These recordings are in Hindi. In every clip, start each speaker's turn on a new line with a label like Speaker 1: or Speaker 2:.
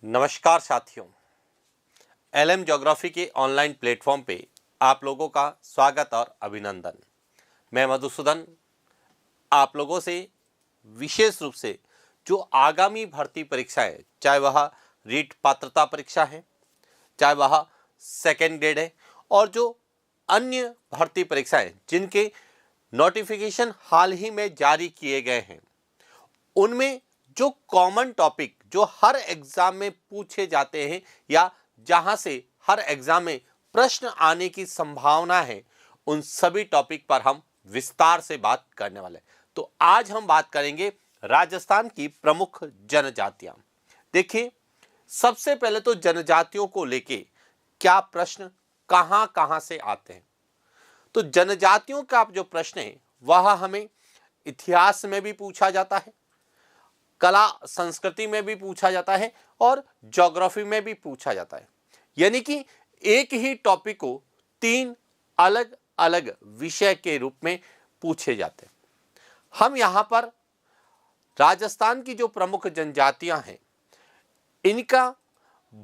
Speaker 1: नमस्कार साथियों, एलएम ज्योग्राफी के ऑनलाइन प्लेटफॉर्म पे आप लोगों का स्वागत और अभिनंदन। मैं मधुसूदन आप लोगों से विशेष रूप से जो आगामी भर्ती परीक्षाएं, चाहे वह रीट पात्रता परीक्षा है, चाहे वह सेकेंड ग्रेड है, और जो अन्य भर्ती परीक्षाएं जिनके नोटिफिकेशन हाल ही में जारी किए गए हैं, उनमें जो कॉमन टॉपिक जो हर एग्जाम में पूछे जाते हैं या जहां से हर एग्जाम में प्रश्न आने की संभावना है, उन सभी टॉपिक पर हम विस्तार से बात करने वाले हैं। तो आज हम बात करेंगे राजस्थान की प्रमुख जनजातियां। देखिए, सबसे पहले तो जनजातियों को लेके क्या प्रश्न कहां कहां से आते हैं। तो जनजातियों का जो प्रश्न है वह हमें इतिहास में भी पूछा जाता है, कला संस्कृति में भी पूछा जाता है और ज्योग्राफी में भी पूछा जाता है। यानी कि एक ही टॉपिक को तीन अलग अलग विषय के रूप में पूछे जाते हैं। हम यहां पर राजस्थान की जो प्रमुख जनजातियां हैं, इनका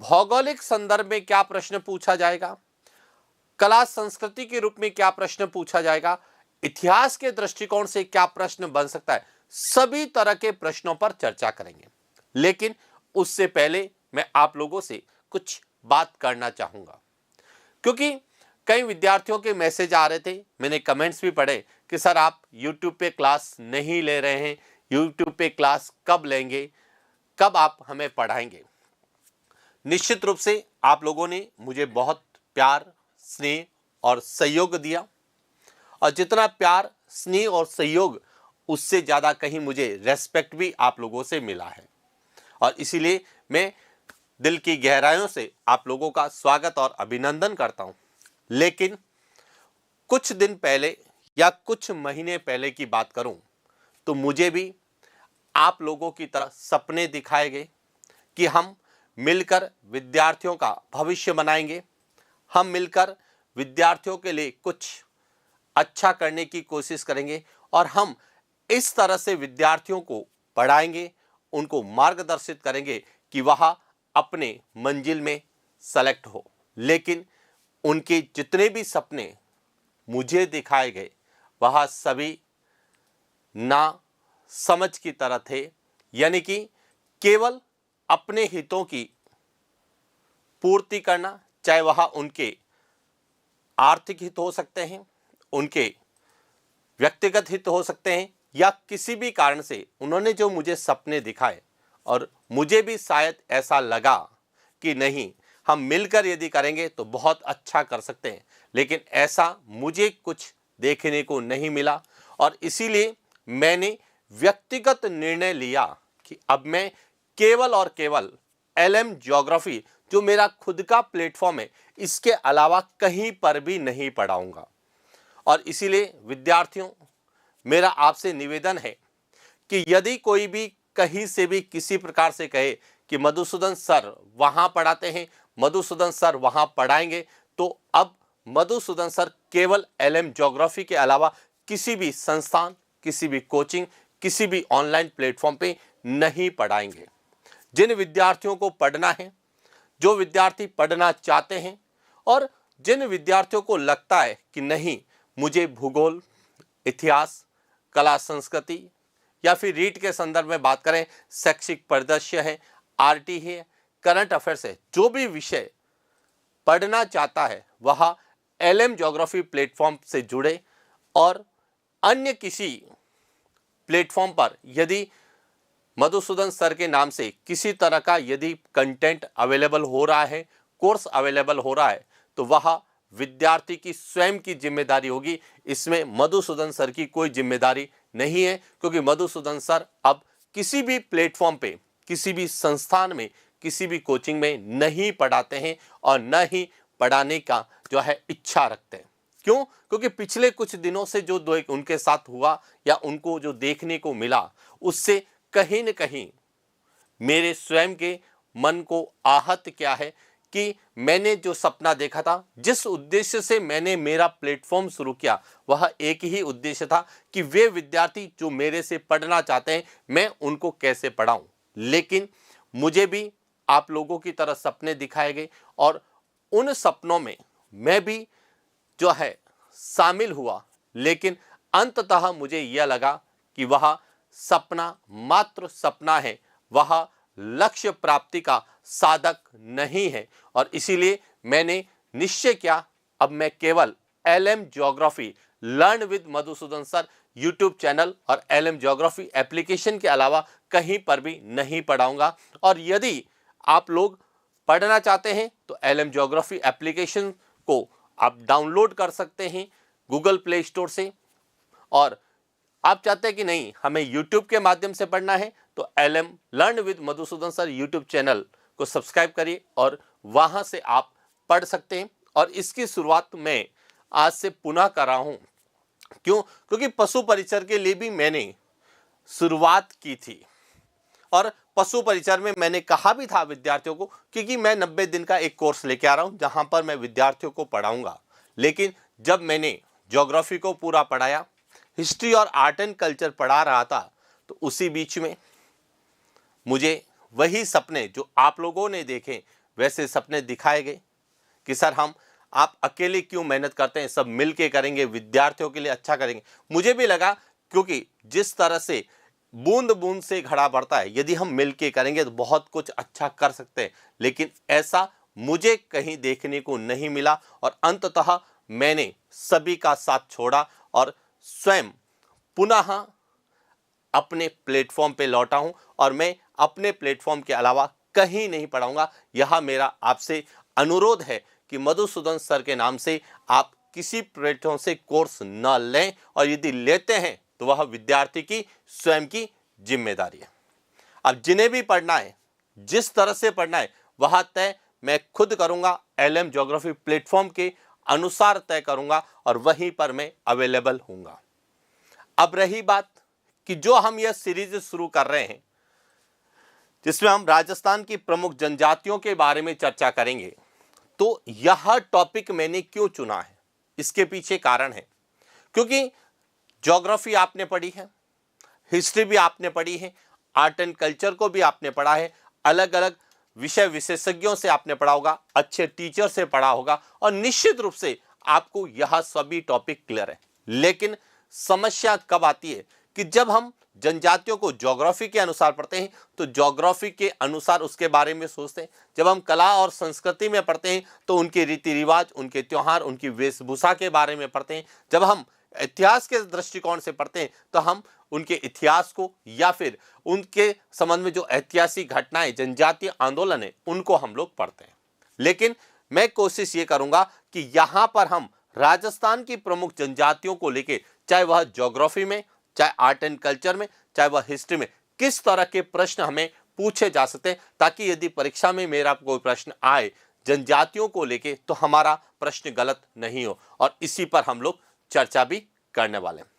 Speaker 1: भौगोलिक संदर्भ में क्या प्रश्न पूछा जाएगा, कला संस्कृति के रूप में क्या प्रश्न पूछा जाएगा, इतिहास के दृष्टिकोण से क्या प्रश्न बन सकता है, सभी तरह के प्रश्नों पर चर्चा करेंगे। लेकिन उससे पहले मैं आप लोगों से कुछ बात करना चाहूंगा, क्योंकि कई विद्यार्थियों के मैसेज आ रहे थे, मैंने कमेंट्स भी पढ़े कि सर आप YouTube पे क्लास नहीं ले रहे हैं, YouTube पे क्लास कब लेंगे, कब आप हमें पढ़ाएंगे। निश्चित रूप से आप लोगों ने मुझे बहुत प्यार, स्नेह और सहयोग दिया, और जितना प्यार, स्नेह और सहयोग, उससे ज़्यादा कहीं मुझे रेस्पेक्ट भी आप लोगों से मिला है। और इसीलिए मैं दिल की गहराइयों से आप लोगों का स्वागत और अभिनंदन करता हूं। लेकिन कुछ दिन पहले या कुछ महीने पहले की बात करूं तो मुझे भी आप लोगों की तरह सपने दिखाए गए कि हम मिलकर विद्यार्थियों का भविष्य बनाएंगे, हम मिलकर विद्यार्थियों के लिए कुछ अच्छा करने की कोशिश करेंगे, और हम इस तरह से विद्यार्थियों को पढ़ाएंगे, उनको मार्गदर्शित करेंगे कि वह अपने मंजिल में सेलेक्ट हो। लेकिन उनके जितने भी सपने मुझे दिखाए गए, वह सभी ना समझ की तरह थे। यानी कि केवल अपने हितों की पूर्ति करना, चाहे वह उनके आर्थिक हित हो सकते हैं, उनके व्यक्तिगत हित हो सकते हैं, या किसी भी कारण से उन्होंने जो मुझे सपने दिखाए, और मुझे भी शायद ऐसा लगा कि नहीं, हम मिलकर यदि करेंगे तो बहुत अच्छा कर सकते हैं, लेकिन ऐसा मुझे कुछ देखने को नहीं मिला। और इसीलिए मैंने व्यक्तिगत निर्णय लिया कि अब मैं केवल और केवल एलएम ज्योग्राफी, जो मेरा खुद का प्लेटफॉर्म है, इसके अलावा कहीं पर भी नहीं पढ़ाऊंगा। और इसीलिए विद्यार्थियों, मेरा आपसे निवेदन है कि यदि कोई भी कहीं से भी किसी प्रकार से कहे कि मधुसूदन सर वहां पढ़ाते हैं, मधुसूदन सर वहां पढ़ाएंगे, तो अब मधुसूदन सर केवल एलएम ज्योग्राफी के अलावा किसी भी संस्थान, किसी भी कोचिंग, किसी भी ऑनलाइन प्लेटफॉर्म पे नहीं पढ़ाएंगे। जिन विद्यार्थियों को पढ़ना है, जो विद्यार्थी पढ़ना चाहते हैं, और जिन विद्यार्थियों को लगता है कि नहीं, मुझे भूगोल, इतिहास, कला संस्कृति, या फिर रीट के संदर्भ में बात करें, शैक्षिक परिदृश्य है, आरटी है, करंट अफेयर्स है, जो भी विषय पढ़ना चाहता है वह एलएम ज्योग्राफी प्लेटफॉर्म से जुड़े। और अन्य किसी प्लेटफॉर्म पर यदि मधुसूदन सर के नाम से किसी तरह का यदि कंटेंट अवेलेबल हो रहा है, कोर्स अवेलेबल हो रहा है, तो वह विद्यार्थी की स्वयं की जिम्मेदारी होगी। इसमें मधुसूदन सर की कोई जिम्मेदारी नहीं है, क्योंकि मधुसूदन सर अब किसी भी प्लेटफॉर्म पे, किसी भी संस्थान में, किसी भी कोचिंग में नहीं पढ़ाते हैं, और न ही पढ़ाने का जो है इच्छा रखते हैं। क्यों? क्योंकि पिछले कुछ दिनों से जो उनके साथ हुआ या उनको जो देखने को मिला, उससे कहीं न कहीं मेरे स्वयं के मन को आहत क्या है कि मैंने जो सपना देखा था, जिस उद्देश्य से मैंने मेरा प्लेटफॉर्म शुरू किया, वह एक ही उद्देश्य था कि वे विद्यार्थी जो मेरे से पढ़ना चाहते हैं, मैं उनको कैसे पढ़ाऊं। लेकिन मुझे भी आप लोगों की तरह सपने दिखाए गए और उन सपनों में मैं भी जो है शामिल हुआ, लेकिन अंततः मुझे यह लगा कि वह सपना मात्र सपना है, वह लक्ष्य प्राप्ति का साधक नहीं है। और इसीलिए मैंने निश्चय किया, अब मैं केवल LM geography learn with Madhusudan sir YouTube channel और एलएम ज्योग्राफी एप्लीकेशन के अलावा कहीं पर भी नहीं पढ़ाऊंगा। और यदि आप लोग पढ़ना चाहते हैं तो एलएम ज्योग्राफी एप्लीकेशन को आप डाउनलोड कर सकते हैं गूगल प्ले स्टोर से। और आप चाहते हैं कि नहीं हमें यूट्यूब के माध्यम से पढ़ना है तो LM learn with Madhusudan sir YouTube channel को सब्सक्राइब करिए और वहां से आप पढ़ सकते हैं। और इसकी शुरुआत मैं आज से पुनः कर रहा हूं। क्यों? क्योंकि पशु परिचर के लिए भी मैंने शुरुआत की थी और पशु परिचर में मैंने कहा भी था विद्यार्थियों को, क्योंकि मैं 90 दिन का एक कोर्स लेके आ रहा हूं जहां पर मैं विद्यार्थियों को पढ़ाऊंगा। लेकिन जब मैंने ज्योग्राफी को पूरा पढ़ाया, हिस्ट्री और आर्ट एंड कल्चर पढ़ा रहा था, तो उसी बीच में मुझे वही सपने जो आप लोगों ने देखे वैसे सपने दिखाए गए कि सर आप अकेले क्यों मेहनत करते हैं, सब मिल के करेंगे, विद्यार्थियों के लिए अच्छा करेंगे। मुझे भी लगा, क्योंकि जिस तरह से बूंद बूंद से घड़ा बढ़ता है, यदि हम मिल के करेंगे तो बहुत कुछ अच्छा कर सकते हैं। लेकिन ऐसा मुझे कहीं देखने को नहीं मिला और अंततः मैंने सभी का साथ छोड़ा और स्वयं पुनः अपने प्लेटफॉर्म पे लौटा हूं। और मैं अपने प्लेटफॉर्म के अलावा कहीं नहीं पढ़ाऊंगा। यह मेरा आपसे अनुरोध है कि मधुसूदन सर के नाम से आप किसी प्लेटफॉर्म से कोर्स न लें, और यदि लेते हैं तो वह विद्यार्थी की स्वयं की जिम्मेदारी है। अब जिन्हें भी पढ़ना है, जिस तरह से पढ़ना है, वह तय मैं खुद करूंगा, एलएम ज्योग्राफी प्लेटफॉर्म के अनुसार तय करूंगा और वहीं पर मैं अवेलेबल हूंगा। अब रही बात कि जो हम यह सीरीज शुरू कर रहे हैं जिसमें हम राजस्थान की प्रमुख जनजातियों के बारे में चर्चा करेंगे, तो यह टॉपिक मैंने क्यों चुना है, इसके पीछे कारण है। क्योंकि ज्योग्राफी आपने पढ़ी है, हिस्ट्री भी आपने पढ़ी है, आर्ट एंड कल्चर को भी आपने पढ़ा है, अलग अलग विषय विशेषज्ञों से आपने पढ़ा होगा, अच्छे टीचर से पढ़ा होगा और निश्चित रूप से आपको यह सभी टॉपिक क्लियर है। लेकिन समस्या कब आती है कि जब हम जनजातियों को ज्योग्राफी के अनुसार पढ़ते हैं तो ज्योग्राफी के अनुसार उसके बारे में सोचते हैं। जब हम कला और संस्कृति में पढ़ते हैं तो उनके रीति रिवाज, उनके त्योहार, उनकी वेशभूषा के बारे में पढ़ते हैं। जब हम इतिहास के दृष्टिकोण से पढ़ते हैं तो हम उनके इतिहास को या फिर उनके संबंध में जो ऐतिहासिक घटनाएं, जनजातीय आंदोलन है, उनको हम लोग पढ़ते हैं। लेकिन मैं कोशिश ये करूंगा कि यहाँ पर हम राजस्थान की प्रमुख जनजातियों को लेके, चाहे वह ज्योग्राफी में, चाहे आर्ट एंड कल्चर में, चाहे वह हिस्ट्री में, किस तरह के प्रश्न हमें पूछे जा सकते हैं, ताकि यदि परीक्षा में मेरा कोई प्रश्न आए जनजातियों को लेके तो हमारा प्रश्न गलत नहीं हो। और इसी पर हम लोग चर्चा भी करने वाले हैं।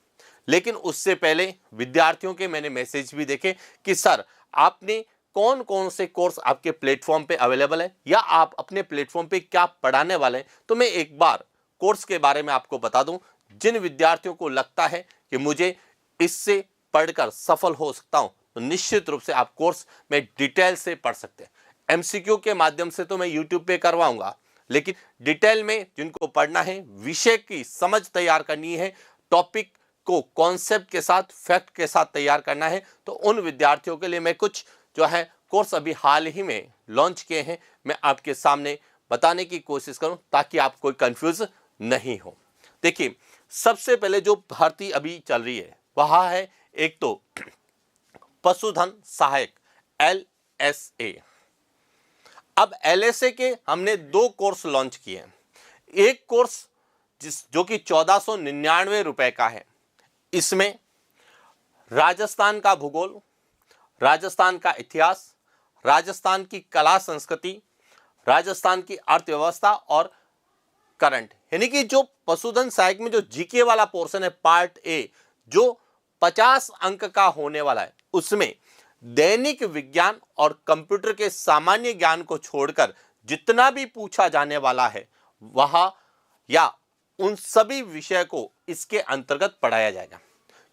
Speaker 1: लेकिन उससे पहले विद्यार्थियों के मैंने मैसेज भी देखे कि सर आपने कौन कौन से कोर्स आपके प्लेटफॉर्म पे अवेलेबल है या आप अपने प्लेटफॉर्म पे क्या पढ़ाने वाले हैं। तो मैं एक बार कोर्स के बारे में आपको बता दूं, जिन विद्यार्थियों को लगता है कि मुझे इससे पढ़कर सफल हो सकता हूं, तो निश्चित रूप से आप कोर्स में डिटेल से पढ़ सकते हैं। एमसीक्यू के माध्यम से तो मैं यूट्यूब पे करवाऊंगा, लेकिन डिटेल में जिनको पढ़ना है, विषय की समझ तैयार करनी है, टॉपिक को कॉन्सेप्ट के साथ, फैक्ट के साथ तैयार करना है, तो उन विद्यार्थियों के लिए मैं कुछ जो है कोर्स अभी हाल ही में लॉन्च किए हैं, मैं आपके सामने बताने की कोशिश करूं ताकि आप कोई कंफ्यूज नहीं हो। देखिए, सबसे पहले जो भर्ती अभी चल रही है वह है एक तो पशुधन सहायक LSA। अब LSA के हमने 2 कोर्स लॉन्च किए हैं। एक कोर्स जो कि 1499 रुपए का है, इसमें राजस्थान का भूगोल, राजस्थान का इतिहास, राजस्थान की कला संस्कृति, राजस्थान की अर्थव्यवस्था और करंट, यानी कि जो पशुधन सहायक में जो जीके वाला पोर्शन है पार्ट ए, जो 50 अंक का होने वाला है, उसमें दैनिक विज्ञान और कंप्यूटर के सामान्य ज्ञान को छोड़कर जितना भी पूछा जाने वाला है वह या उन सभी विषय को इसके अंतर्गत पढ़ाया जाएगा।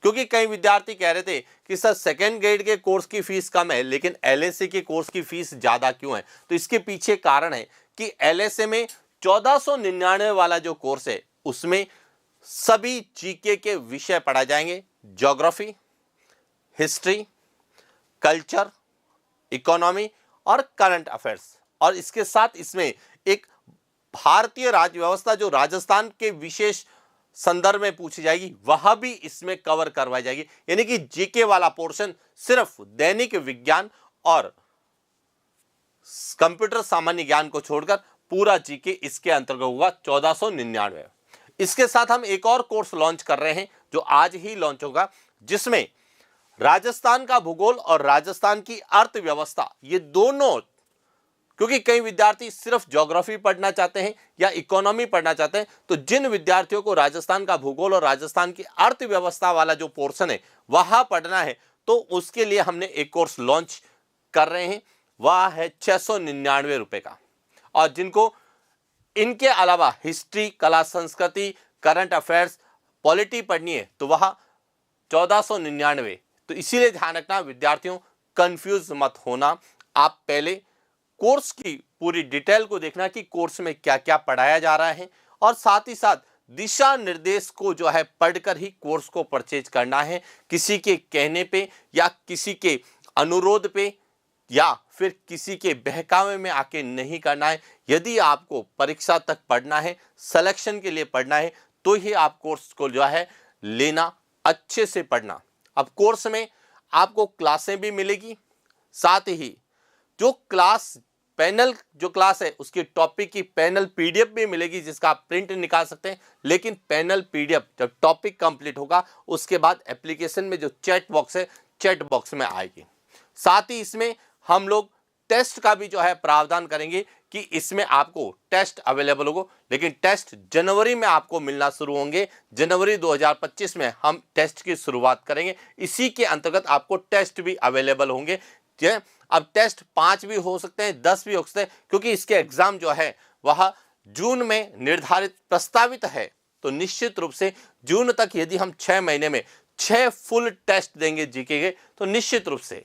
Speaker 1: क्योंकि कई विद्यार्थी कह रहे थे कि सर सेकेंड ग्रेड के कोर्स की फीस कम है लेकिन एलएसए के कोर्स की फीस ज़्यादा क्यों है। तो इसके पीछे कारण है कि एलएसए में 1499 वाला जो कोर्स है उसमें सभी जीके के विषय पढ़ाए जाएंगे, ज्योग्राफी, हिस्ट्री, कल्चर, इकोनॉमी और करंट अफेयर्स। और इसके साथ इसमें एक भारतीय राज्य व्यवस्था जो राजस्थान के विशेष संदर्भ में पूछी जाएगी वह भी इसमें कवर करवाई जाएगी। यानी कि जीके वाला पोर्शन सिर्फ दैनिक विज्ञान और कंप्यूटर सामान्य ज्ञान को छोड़कर पूरा जीके इसके अंतर्गत होगा 1499। इसके साथ हम एक और कोर्स लॉन्च कर रहे हैं जो आज ही लॉन्च होगा, जिसमें राजस्थान का भूगोल और राजस्थान की अर्थव्यवस्था ये दोनों, क्योंकि कई विद्यार्थी सिर्फ ज्योग्राफी पढ़ना चाहते हैं या इकोनॉमी पढ़ना चाहते हैं, तो जिन विद्यार्थियों को राजस्थान का भूगोल और राजस्थान की अर्थव्यवस्था वाला जो पोर्शन है वह पढ़ना है, तो उसके लिए हमने एक कोर्स लॉन्च कर रहे हैं, वह है 699 रुपए का। और जिनको इनके अलावा हिस्ट्री, कला संस्कृति, करंट अफेयर्स, पॉलिटी पढ़नी है तो वह 1499। तो इसीलिए ध्यान रखना विद्यार्थियों, कंफ्यूज मत होना। आप पहले कोर्स की पूरी डिटेल को देखना कि कोर्स में क्या क्या पढ़ाया जा रहा है, और साथ ही साथ दिशा निर्देश को जो है पढ़कर ही कोर्स को परचेज करना है। किसी के कहने पे या किसी के अनुरोध पे या फिर किसी के बहकावे में आके नहीं करना है। यदि आपको परीक्षा तक पढ़ना है, सिलेक्शन के लिए पढ़ना है, तो ही आप कोर्स को जो है लेना, अच्छे से पढ़ना। अब कोर्स में आपको क्लासें भी मिलेगी, साथ ही जो क्लास पैनल जो क्लास है उसकी टॉपिक की पैनल पीडीएफ भी मिलेगी जिसका आप प्रिंट निकाल सकते हैं। लेकिन पैनल पीडीएफ जब टॉपिक कंप्लीट होगा उसके बाद एप्लीकेशन में जो चैट बॉक्स है, चैट बॉक्स में आएगी। साथ ही इसमें हम लोग टेस्ट का भी जो है प्रावधान करेंगे कि इसमें आपको टेस्ट अवेलेबल होगा, लेकिन टेस्ट जनवरी में आपको मिलना शुरू होंगे। जनवरी 2025 में हम टेस्ट की शुरुआत करेंगे, इसी के अंतर्गत आपको टेस्ट भी अवेलेबल होंगे। अब टेस्ट 5 भी हो सकते हैं, 10 भी हो सकते हैं, क्योंकि इसके एग्जाम जो है वह जून में निर्धारित प्रस्तावित है। तो निश्चित रूप से जून तक यदि हम 6 महीने में 6 फुल टेस्ट देंगे जीके के, तो निश्चित रूप से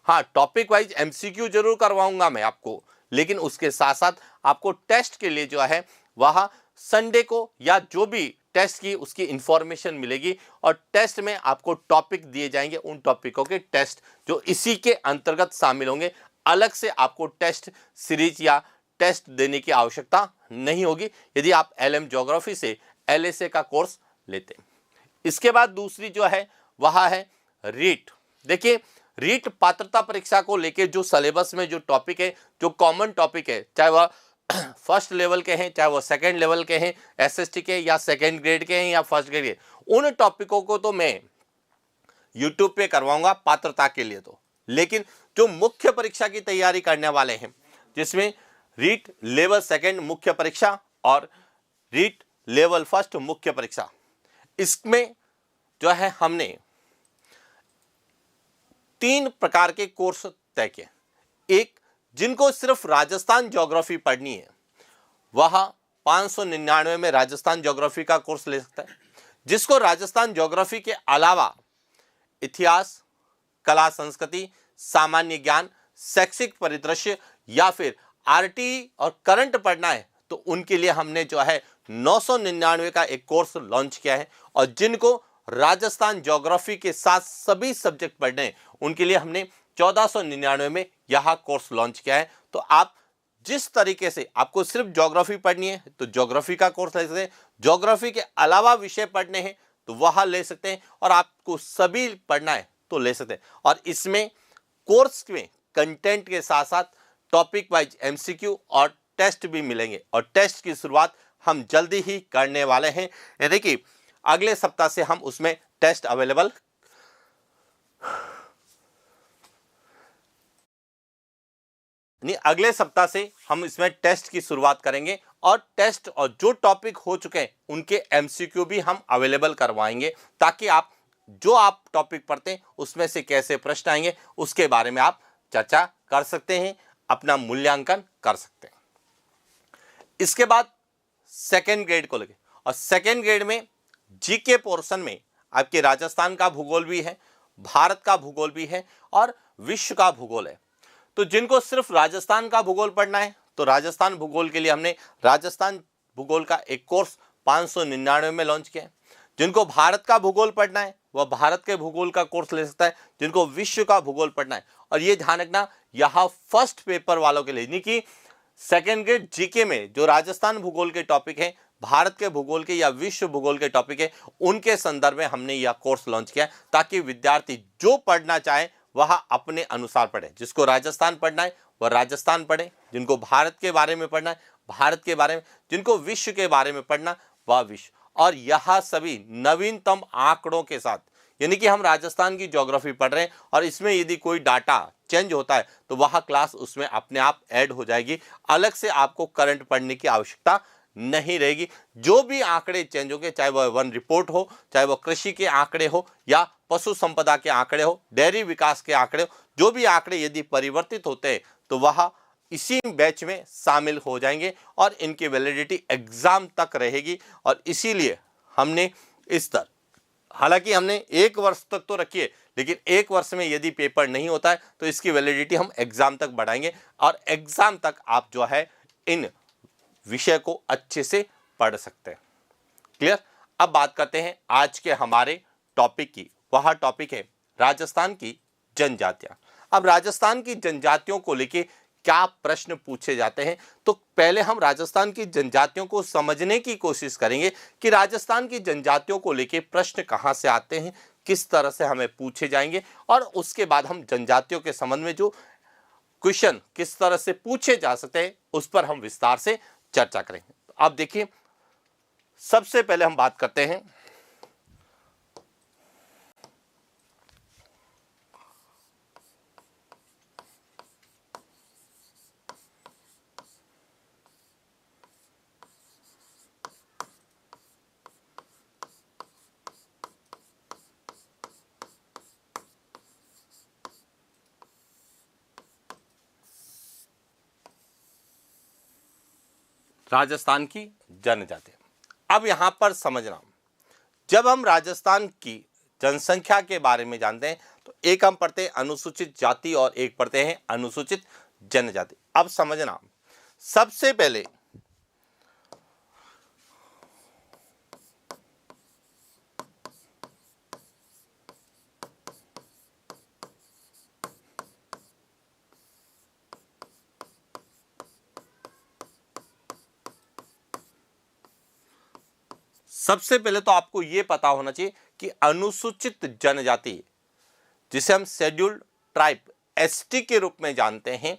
Speaker 1: हाँ, टॉपिक वाइज एमसीक्यू जरूर करवाऊंगा मैं आपको, लेकिन उसके साथ साथ आपको टेस्ट के लिए जो है वह संडे को या जो भी टेस्ट की उसकी इंफॉर्मेशन मिलेगी, और टेस्ट में आपको टॉपिक दिए जाएंगे, उन टॉपिकों के टेस्ट जो इसी के अंतर्गत शामिल होंगे। अलग से आपको टेस्ट सीरीज या टेस्ट देने की आवश्यकता नहीं होगी यदि आप एलएम ज्योग्राफी से एलएसए का कोर्स लेते हैं। इसके बाद दूसरी जो है वह है रीट। देखिए, रीट पात्रता परीक्षा को लेके जो सिलेबस में जो टॉपिक है, जो कॉमन टॉपिक है, चाहे वह फर्स्ट लेवल के हैं, चाहे वो सेकंड लेवल के हैं, एसएसटी के या सेकंड ग्रेड के हैं या फर्स्ट ग्रेड के, उन टॉपिकों को तो मैं यूट्यूब पे करवाऊंगा पात्रता के लिए। तो लेकिन जो मुख्य परीक्षा की तैयारी करने वाले हैं, जिसमें रीट लेवल सेकंड मुख्य परीक्षा और रीट लेवल फर्स्ट मुख्य परीक्षा, इसमें जो है हमने 3 प्रकार के कोर्स तय किए। एक, जिनको सिर्फ राजस्थान ज्योग्राफी पढ़नी है वह 599 में राजस्थान ज्योग्राफी का कोर्स ले सकता है। जिसको राजस्थान ज्योग्राफी के अलावा इतिहास, कला संस्कृति, सामान्य ज्ञान, शैक्षिक परिदृश्य या फिर आरटी और करंट पढ़ना है, तो उनके लिए हमने जो है 999 का एक कोर्स लॉन्च किया है। और जिनको राजस्थान ज्योग्राफी के साथ सभी सब्जेक्ट पढ़ने हैं उनके लिए हमने 1499 में यह कोर्स लॉन्च किया है। तो आप जिस तरीके से आपको सिर्फ ज्योग्राफी पढ़नी है तो ज्योग्राफी का कोर्स ले सकते हैं, ज्योग्राफी के अलावा विषय पढ़ने हैं तो वह ले सकते हैं, और आपको सभी पढ़ना है तो ले सकते हैं। और इसमें कोर्स में कंटेंट के साथ साथ टॉपिक वाइज एमसीक्यू और टेस्ट भी मिलेंगे, और टेस्ट की शुरुआत हम जल्दी ही करने वाले हैं। यानी कि अगले सप्ताह से हम उसमें टेस्ट अवेलेबल अगले सप्ताह से हम इसमें टेस्ट की शुरुआत करेंगे, और टेस्ट और जो टॉपिक हो चुके हैं उनके एमसीक्यू भी हम अवेलेबल करवाएंगे, ताकि आप जो आप टॉपिक पढ़ते हैं उसमें से कैसे प्रश्न आएंगे उसके बारे में आप चर्चा कर सकते हैं, अपना मूल्यांकन कर सकते हैं। इसके बाद सेकेंड ग्रेड को लेके, और सेकेंड ग्रेड में जीके पोर्शन में आपके राजस्थान का भूगोल भी है, भारत का भूगोल भी है और विश्व का भूगोल है। तो जिनको सिर्फ राजस्थान का भूगोल पढ़ना है तो राजस्थान भूगोल के लिए हमने राजस्थान भूगोल का एक कोर्स 599 में लॉन्च किया है। जिनको भारत का भूगोल पढ़ना है वह भारत के भूगोल का कोर्स ले सकता है। जिनको विश्व का भूगोल पढ़ना है, और ये ध्यान रखना यहाँ फर्स्ट पेपर वालों के लिए, यानी कि सेकेंड ग्रेड जीके में जो राजस्थान भूगोल के टॉपिक है, भारत के भूगोल के या विश्व भूगोल के टॉपिक है, उनके संदर्भ में हमने यह कोर्स लॉन्च किया ताकि विद्यार्थी जो पढ़ना चाहे वह अपने अनुसार पढ़े। जिसको राजस्थान पढ़ना है वह राजस्थान पढ़े, जिनको भारत के बारे में पढ़ना है भारत के बारे में, जिनको विश्व के बारे में पढ़ना वह विश्व। और यह सभी नवीनतम आंकड़ों के साथ, यानी कि हम राजस्थान की ज्योग्राफी पढ़ रहे हैं और इसमें यदि कोई डाटा चेंज होता है तो वह क्लास उसमें अपने आप ऐड हो जाएगी, अलग से आपको करंट पढ़ने की आवश्यकता नहीं रहेगी। जो भी आंकड़े चेंज होंगे, चाहे वह वन रिपोर्ट हो, चाहे वह कृषि के आंकड़े हो या पशु संपदा के आंकड़े हो, डेयरी विकास के आंकड़े हो, जो भी आंकड़े यदि परिवर्तित होते हैं तो वह इसी बैच में शामिल हो जाएंगे और इनकी वैलिडिटी एग्जाम तक रहेगी। और इसीलिए हमने इस तरह, हालांकि हमने 1 वर्ष तक तो रखी है, लेकिन 1 वर्ष में यदि पेपर नहीं होता है तो इसकी वैलिडिटी हम एग्जाम तक बढ़ाएंगे और एग्जाम तक आप जो है इन विषय को अच्छे से पढ़ सकते हैं। क्लियर। अब बात करते हैं आज के हमारे टॉपिक की। वह टॉपिक है राजस्थान की जनजातियां। अब राजस्थान की जनजातियों को लेके क्या प्रश्न पूछे जाते हैं, तो पहले हम राजस्थान की जनजातियों को समझने की कोशिश करेंगे कि राजस्थान की जनजातियों को लेके प्रश्न कहां से आते हैं, किस तरह से हमें पूछे जाएंगे, और उसके बाद हम जनजातियों के संबंध में जो क्वेश्चन किस तरह से पूछे जा सकते हैं उस पर हम विस्तार से चर्चा करेंगे। अब देखिए, सबसे पहले हम बात करते हैं राजस्थान की जनजाति। अब यहां पर समझना, जब हम राजस्थान की जनसंख्या के बारे में जानते हैं तो एक हम पढ़ते हैं अनुसूचित जाति और एक पढ़ते हैं अनुसूचित जनजाति। अब समझना, सबसे पहले तो आपको यह पता होना चाहिए कि अनुसूचित जनजाति, जिसे हम शेड्यूल्ड ट्राइब एसटी के रूप में जानते हैं,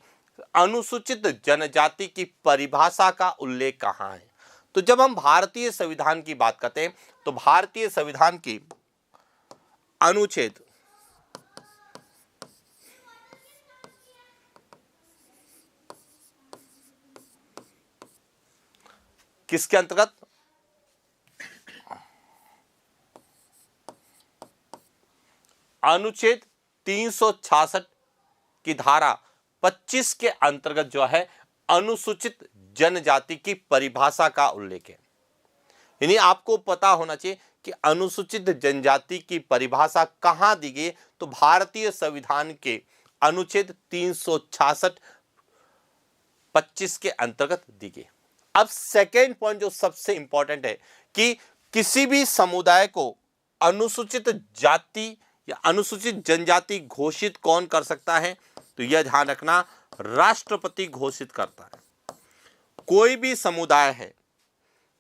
Speaker 1: अनुसूचित जनजाति की परिभाषा का उल्लेख कहां है। तो जब हम भारतीय संविधान की बात करते हैं तो भारतीय संविधान की अनुच्छेद 366 की धारा 25 के अंतर्गत जो है अनुसूचित जनजाति की परिभाषा का उल्लेख है। यानी आपको पता होना चाहिए कि अनुसूचित जनजाति की परिभाषा कहां दी गई, तो भारतीय संविधान के अनुच्छेद 366 25 के अंतर्गत दी गई। अब सेकेंड पॉइंट जो सबसे इंपॉर्टेंट है कि किसी भी समुदाय को अनुसूचित जाति या अनुसूचित जनजाति घोषित कौन कर सकता है, तो यह ध्यान रखना, राष्ट्रपति घोषित करता है। कोई भी समुदाय है,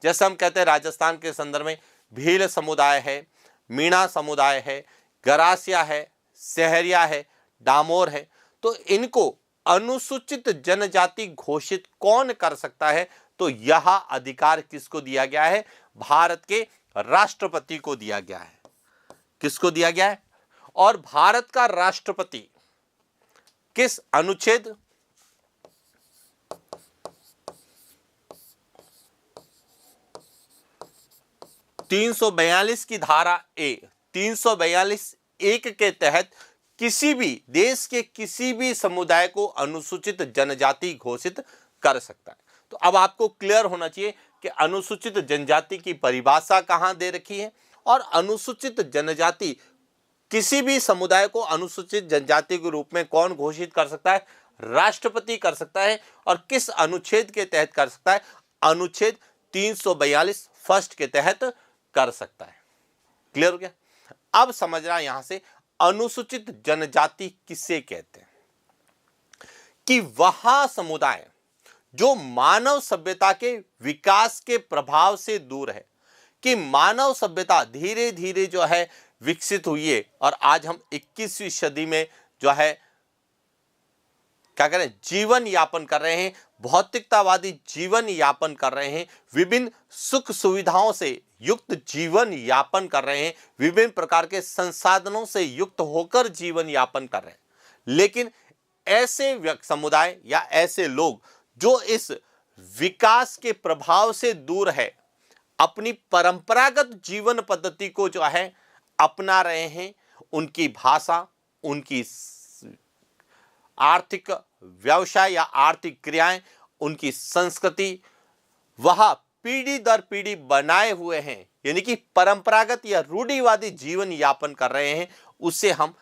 Speaker 1: जैसे हम कहते हैं राजस्थान के संदर्भ में भील समुदाय है, मीणा समुदाय है, गरासिया है, सहरिया है, डामोर है, तो इनको अनुसूचित जनजाति घोषित कौन कर सकता है, तो यह अधिकार किसको दिया गया है, भारत के राष्ट्रपति को दिया गया है। किसको दिया गया है, और भारत का राष्ट्रपति किस अनुच्छेद 342 की धारा 342(1) के तहत किसी भी देश के किसी भी समुदाय को अनुसूचित जनजाति घोषित कर सकता है। तो अब आपको क्लियर होना चाहिए कि अनुसूचित जनजाति की परिभाषा कहां दे रखी है और अनुसूचित जनजाति, किसी भी समुदाय को अनुसूचित जनजाति के रूप में कौन घोषित कर सकता है? राष्ट्रपति कर सकता है। और किस अनुच्छेद के तहत कर सकता है? अनुच्छेद 342 फर्स्ट के तहत कर सकता है। क्लियर हो गया? अब समझना यहां से अनुसूचित जनजाति किसे कहते हैं, कि वह समुदाय जो मानव सभ्यता के विकास के प्रभाव से दूर है, कि मानव सभ्यता धीरे धीरे जो है विकसित हुई है और आज हम 21वीं सदी में जो है क्या करें, जीवन यापन कर रहे हैं, भौतिकतावादी जीवन यापन कर रहे हैं, विभिन्न सुख सुविधाओं से युक्त जीवन यापन कर रहे हैं, विभिन्न प्रकार के संसाधनों से युक्त होकर जीवन यापन कर रहे हैं। लेकिन ऐसे समुदाय या ऐसे लोग जो इस विकास के प्रभाव से दूर है, अपनी परंपरागत जीवन पद्धति को जो है अपना रहे हैं, उनकी भाषा, उनकी आर्थिक व्यवसाय या आर्थिक क्रियाएं, उनकी संस्कृति वह पीढ़ी दर पीढ़ी बनाए हुए हैं, यानी कि परंपरागत या रूढ़िवादी जीवन यापन कर रहे हैं, उसे हम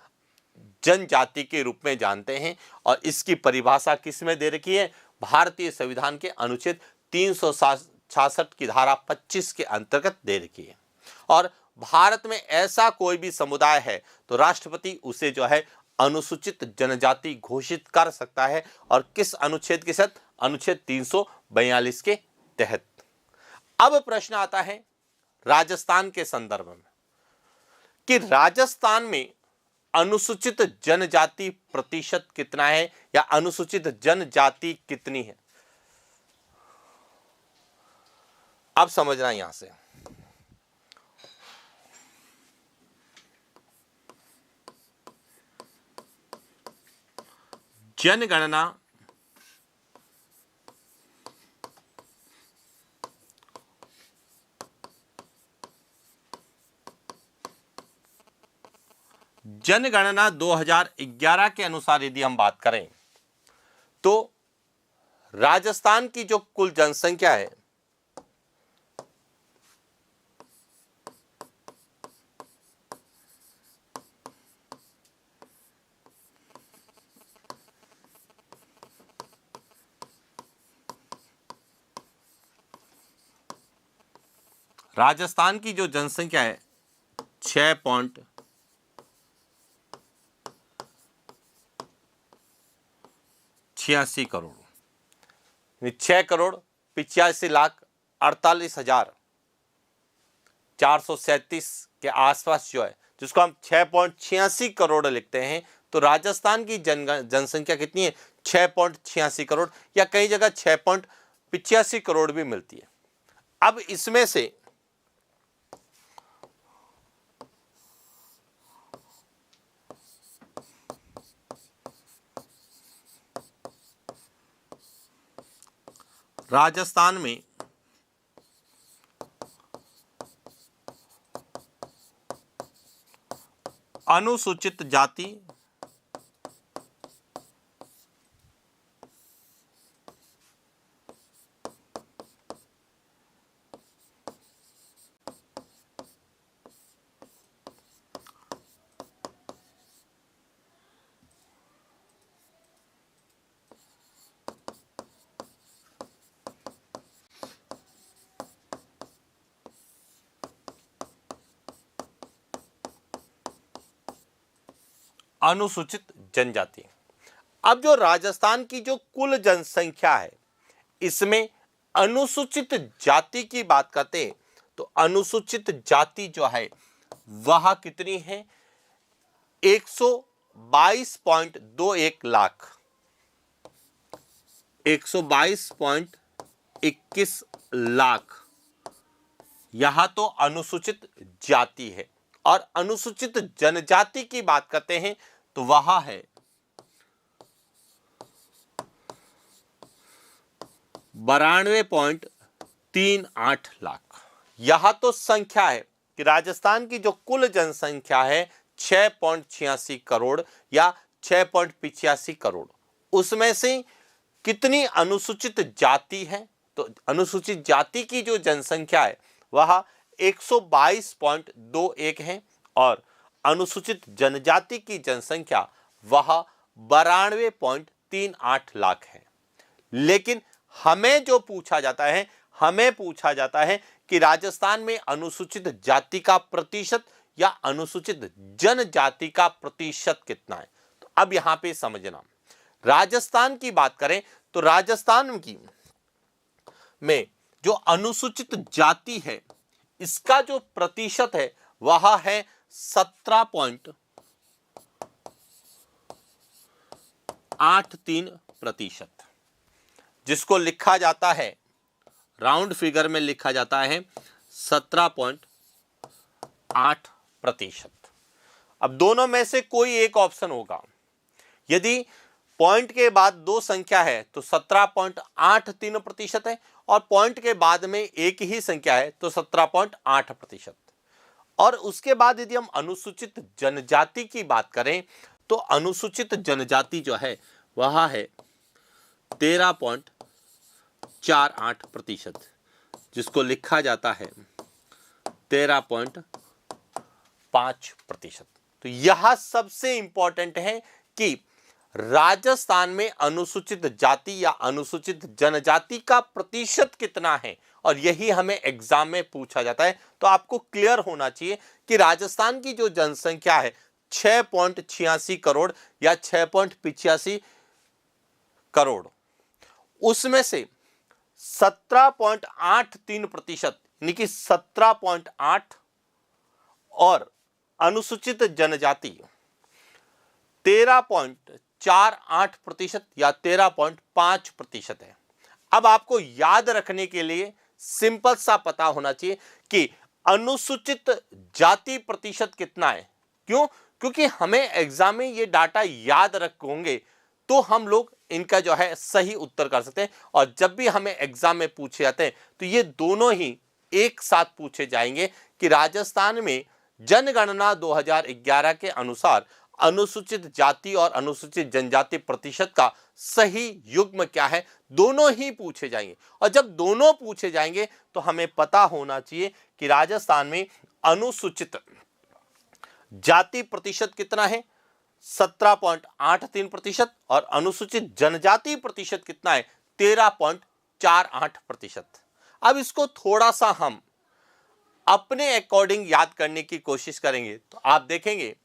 Speaker 1: जनजाति के रूप में जानते हैं। और इसकी परिभाषा किस में दे रखी है? भारतीय संविधान के अनुच्छेद 366 की धारा 25 के अंतर्गत दे रखी है। और भारत में ऐसा कोई भी समुदाय है तो राष्ट्रपति उसे जो है अनुसूचित जनजाति घोषित कर सकता है। और किस अनुच्छेद के साथ? अनुच्छेद 342 के तहत। अब प्रश्न आता है राजस्थान के संदर्भ में, कि राजस्थान में अनुसूचित जनजाति प्रतिशत कितना है या अनुसूचित जनजाति कितनी है? अब समझना यहां से, जनगणना जनगणना 2011 के अनुसार यदि हम बात करें तो राजस्थान की जो कुल जनसंख्या है राजस्थान की जो जनसंख्या है 6.86 करोड़, 6,85,48,437 के आसपास जो है, जिसको हम 6.86 करोड़ लिखते हैं, तो राजस्थान की जनसंख्या कितनी है? 6.86 करोड़, या कई जगह 6.85 करोड़ भी मिलती है। अब इसमें से राजस्थान में अनुसूचित जाति अनुसूचित जनजाति। अब जो राजस्थान की जो कुल जनसंख्या है, इसमें अनुसूचित जाति की बात करते हैं तो अनुसूचित जाति जो है वह कितनी है? 122.21 लाख, 122.21 लाख यह तो अनुसूचित जाति है। और अनुसूचित जनजाति की बात करते हैं तो वह है 92.38 लाख। यह तो संख्या है कि राजस्थान की जो कुल जनसंख्या है 6.86 करोड़ या 6.85 करोड़, उसमें से कितनी अनुसूचित जाति है? तो अनुसूचित जाति की जो जनसंख्या है वह 122.21 है और अनुसूचित जनजाति की जनसंख्या वह 92.38 लाख है। लेकिन हमें जो पूछा जाता है, हमें पूछा जाता है कि राजस्थान में अनुसूचित जाति का प्रतिशत या अनुसूचित जनजाति का प्रतिशत कितना है। तो अब यहां पे समझना, राजस्थान की बात करें तो राजस्थान की में जो अनुसूचित जाति है इसका जो प्रतिशत है वह है 17.83%, जिसको लिखा जाता है, राउंड फिगर में लिखा जाता है 17.8%। अब दोनों में से कोई एक ऑप्शन होगा। यदि पॉइंट के बाद दो संख्या है तो 17.83% है और पॉइंट के बाद में एक ही संख्या है तो 17.8%। और उसके बाद यदि हम अनुसूचित जनजाति की बात करें तो अनुसूचित जनजाति जो है वह है 13.48%, जिसको लिखा जाता है 13.5%। तो यह सबसे इंपॉर्टेंट है कि राजस्थान में अनुसूचित जाति या अनुसूचित जनजाति का प्रतिशत कितना है और यही हमें एग्जाम में पूछा जाता है। तो आपको क्लियर होना चाहिए कि राजस्थान की जो जनसंख्या है 6.86 करोड़ या 6.85 करोड़, उसमें से 17.83% यानी कि 17.8 और अनुसूचित जनजाति 13.48% या 13.5% है। अब आपको याद रखने के लिए सिंपल सा पता होना चाहिए कि अनुसूचित जाति प्रतिशत कितना है। क्यों? क्योंकि हमें एग्जाम में ये डाटा याद रखोगे तो हम लोग इनका जो है सही उत्तर कर सकते हैं। और जब भी हमें एग्जाम में पूछे जाते हैं तो ये दोनों ही एक साथ पूछे जाएंगे कि राजस्थान में जनगणना 2011 के अनुसार अनुसूचित जाति और अनुसूचित जनजाति प्रतिशत का सही युग्म क्या है, दोनों ही पूछे जाएंगे। और जब दोनों पूछे जाएंगे तो हमें पता होना चाहिए कि राजस्थान में अनुसूचित जाति प्रतिशत कितना है 17.83% और अनुसूचित जनजाति प्रतिशत कितना है 13.48%। अब इसको थोड़ा सा हम अपने अकॉर्डिंग याद करने की कोशिश करेंगे तो आप देखेंगे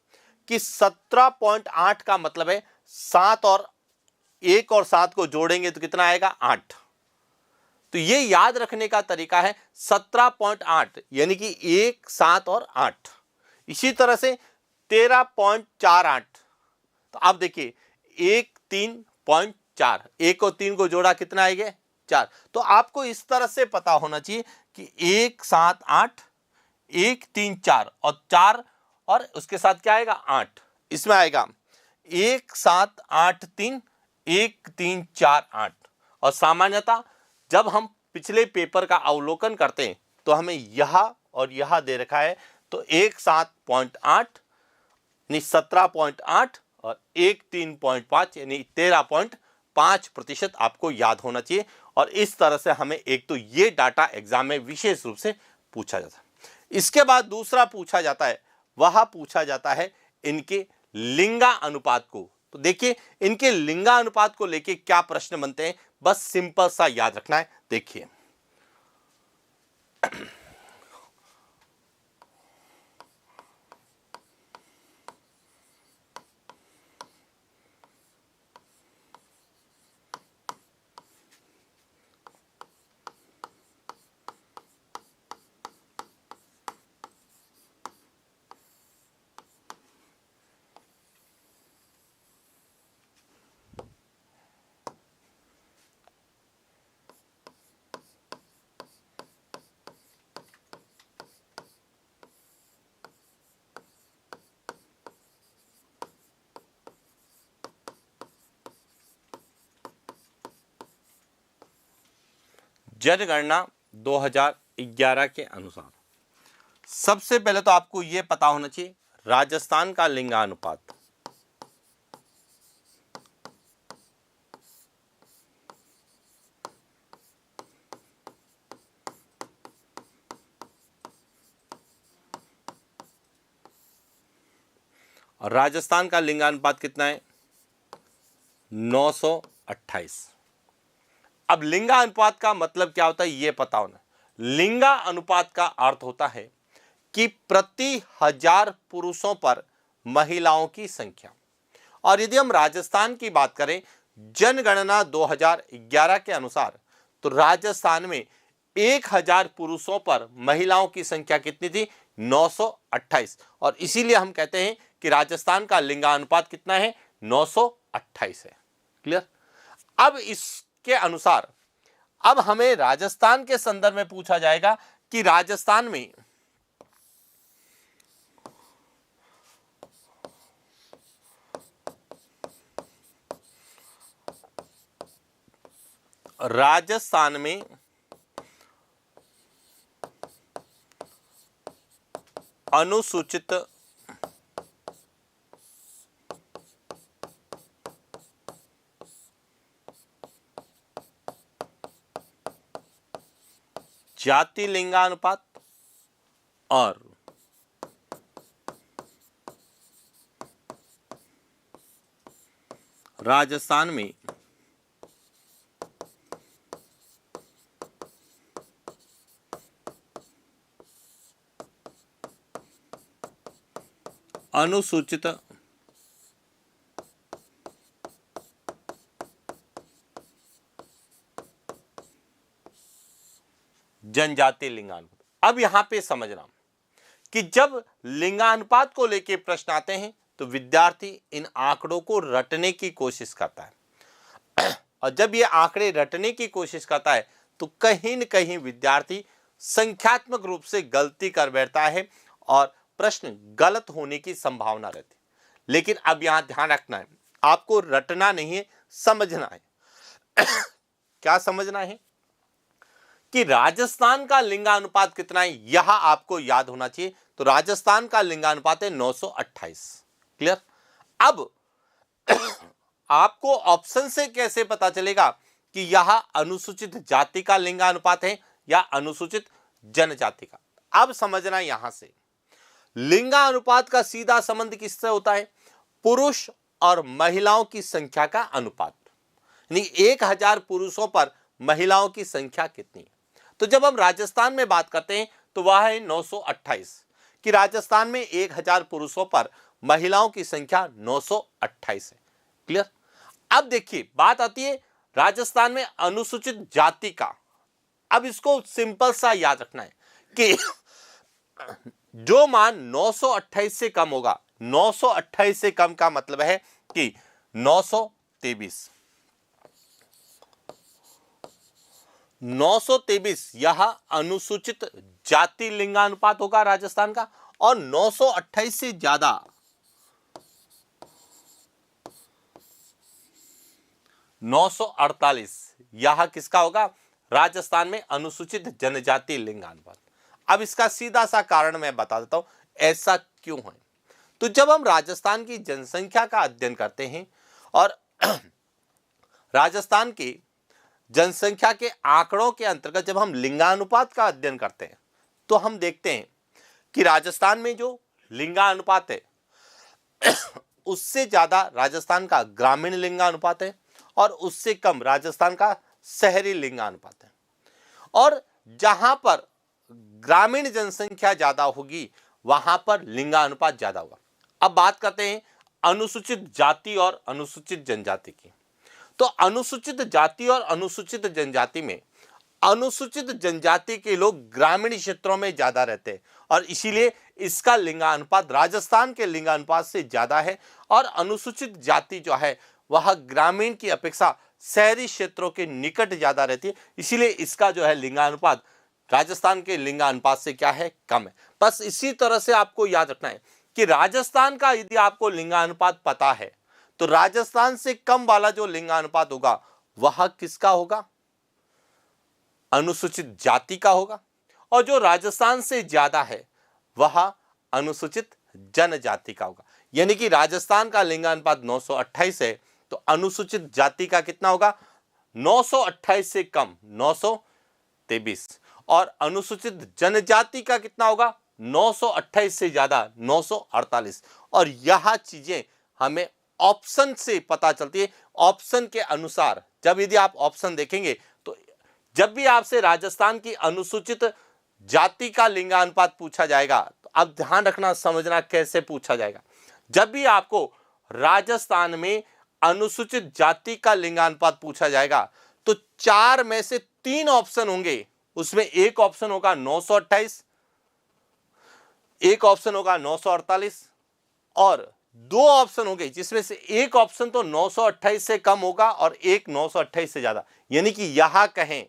Speaker 1: कि 17.8 का मतलब है 7 और 1 और 7 को जोड़ेंगे तो कितना आएगा 8। तो ये याद रखने का तरीका है 17.8 यानी कि 1, 7 और 8। इसी तरह से 13.48, तो आप देखिए 1, 3.4, 1 और 3 को जोड़ा कितना आएगा 4। तो आपको इस तरह से पता होना चाहिए कि 1, 7, 8, 1, 3, 4 और 4 और उसके साथ क्या आएगा 8। इसमें आएगा 1, 7, 8, 3, 1, 3, 4, 8। और सामान्यतः जब हम पिछले पेपर का अवलोकन करते हैं तो हमें यह और यह दे रखा है, तो 1, 7.8 यानी 17.8 और 1, 3.5 यानी 13.5% आपको याद होना चाहिए। और इस तरह से हमें एक तो ये डाटा एग्जाम में विशेष रूप से पूछा जाता है। इसके बाद दूसरा पूछा जाता है, वह पूछा जाता है इनके लिंगा अनुपात को। तो देखिए इनके लिंगा अनुपात को लेके क्या प्रश्न बनते हैं, बस सिंपल सा याद रखना है। देखिए जनगणना 2011 के अनुसार सबसे पहले तो आपको यह पता होना चाहिए राजस्थान का लिंगानुपात। और राजस्थान का लिंगानुपात कितना है? 928। अब लिंगानुपात का मतलब क्या होता है ये पता होना। लिंगानुपात का अर्थ होता है कि प्रति 1000 पुरुषों पर महिलाओं की संख्या। और यदि हम राजस्थान की बात करें, जनगणना 2011 के अनुसार तो राजस्थान में 1000 पुरुषों पर महिलाओं की संख्या कितनी थी? 928। और इसीलिए हम कहते हैं कि राजस्थान का लिंगानुपात कितना है? 928 है। क्लियर? अब इसके अनुसार अब हमें राजस्थान के संदर्भ में पूछा जाएगा कि राजस्थान में अनुसूचित जाति लिंगानुपात और राजस्थान में अनुसूचित जनजाति लिंगानुपात। अब यहां पे समझना कि जब लिंगानुपात को लेकर प्रश्न आते हैं तो विद्यार्थी इन आंकड़ों को रटने की कोशिश करता है और जब ये आंकड़े रटने की कोशिश करता है तो कहीं न कहीं विद्यार्थी संख्यात्मक रूप से गलती कर बैठता है और प्रश्न गलत होने की संभावना रहती है। लेकिन अब यहां ध्यान रखना है, आपको रटना नहीं है, समझना है। क्या समझना है? कि राजस्थान का लिंगानुपात कितना है यह आपको याद होना चाहिए। तो राजस्थान का लिंगानुपात है 928। क्लियर? अब आपको ऑप्शन से कैसे पता चलेगा कि यह अनुसूचित जाति का लिंगानुपात है या अनुसूचित जनजाति का? अब समझना, यहां से लिंगानुपात का सीधा संबंध किससे होता है? पुरुष और महिलाओं की संख्या का अनुपात। यानी 1000 पुरुषों पर महिलाओं की संख्या कितनी है? तो जब हम राजस्थान में बात करते हैं तो वह है 928, कि राजस्थान में 1000 पुरुषों पर महिलाओं की संख्या 928 है। क्लियर? अब देखिए, बात आती है राजस्थान में अनुसूचित जाति का। अब इसको सिंपल सा याद रखना है कि जो मान 928 से कम होगा, 928 से कम का मतलब है कि 923 यह अनुसूचित जाति लिंगानुपात होगा राजस्थान का, और 928 से ज्यादा 948 यह किसका होगा? राजस्थान में अनुसूचित जनजाति लिंगानुपात। अब इसका सीधा सा कारण मैं बता देता हूं, ऐसा क्यों है। तो जब हम राजस्थान की जनसंख्या का अध्ययन करते हैं और राजस्थान की जनसंख्या के आंकड़ों के अंतर्गत जब हम लिंगानुपात का अध्ययन करते हैं तो हम देखते हैं कि राजस्थान में जो लिंगानुपात है उससे ज्यादा राजस्थान का ग्रामीण लिंगानुपात है और उससे कम राजस्थान का शहरी लिंगानुपात है। और जहां पर ग्रामीण जनसंख्या ज्यादा होगी वहां पर लिंगानुपात ज्यादा होगा। अब बात करते हैं अनुसूचित जाति और अनुसूचित जनजाति की। तो अनुसूचित जाति और अनुसूचित जनजाति में अनुसूचित जनजाति के लोग ग्रामीण क्षेत्रों में ज्यादा रहते हैं और इसीलिए इसका लिंगानुपात राजस्थान के लिंगानुपात से ज्यादा है, और अनुसूचित जाति जो है वह ग्रामीण की अपेक्षा शहरी क्षेत्रों के निकट ज्यादा रहती है, इसीलिए इसका जो है लिंगानुपात राजस्थान के लिंगानुपात से क्या है? कम है। बस इसी तरह से आपको याद रखना है कि राजस्थान का यदि आपको लिंगानुपात पता है तो राजस्थान से कम वाला जो लिंगानुपात होगा वह किसका होगा? अनुसूचित जाति का होगा, और जो राजस्थान से ज्यादा है वह अनुसूचित जनजाति का होगा। यानी कि राजस्थान का लिंगानुपात 928 है तो अनुसूचित जाति का कितना होगा? 928 से कम 923, और अनुसूचित जनजाति का कितना होगा? 928 से ज्यादा 948। और यह चीजें हमें ऑप्शन से पता चलती है। ऑप्शन के अनुसार जब यदि आप ऑप्शन देखेंगे तो जब भी आपसे राजस्थान की अनुसूचित जाति का लिंगानुपात पूछा जाएगा तो आप ध्यान रखना, समझना कैसे पूछा जाएगा। जब भी आपको राजस्थान में अनुसूचित जाति का लिंगानुपात पूछा जाएगा तो 4 में से 3 ऑप्शन होंगे। उसमें एक ऑप्शन होगा 928, एक ऑप्शन होगा 948 और 2 ऑप्शन होंगे जिसमें से एक ऑप्शन तो 928 से कम होगा और एक 928 से ज्यादा। यानी कि यहां कहें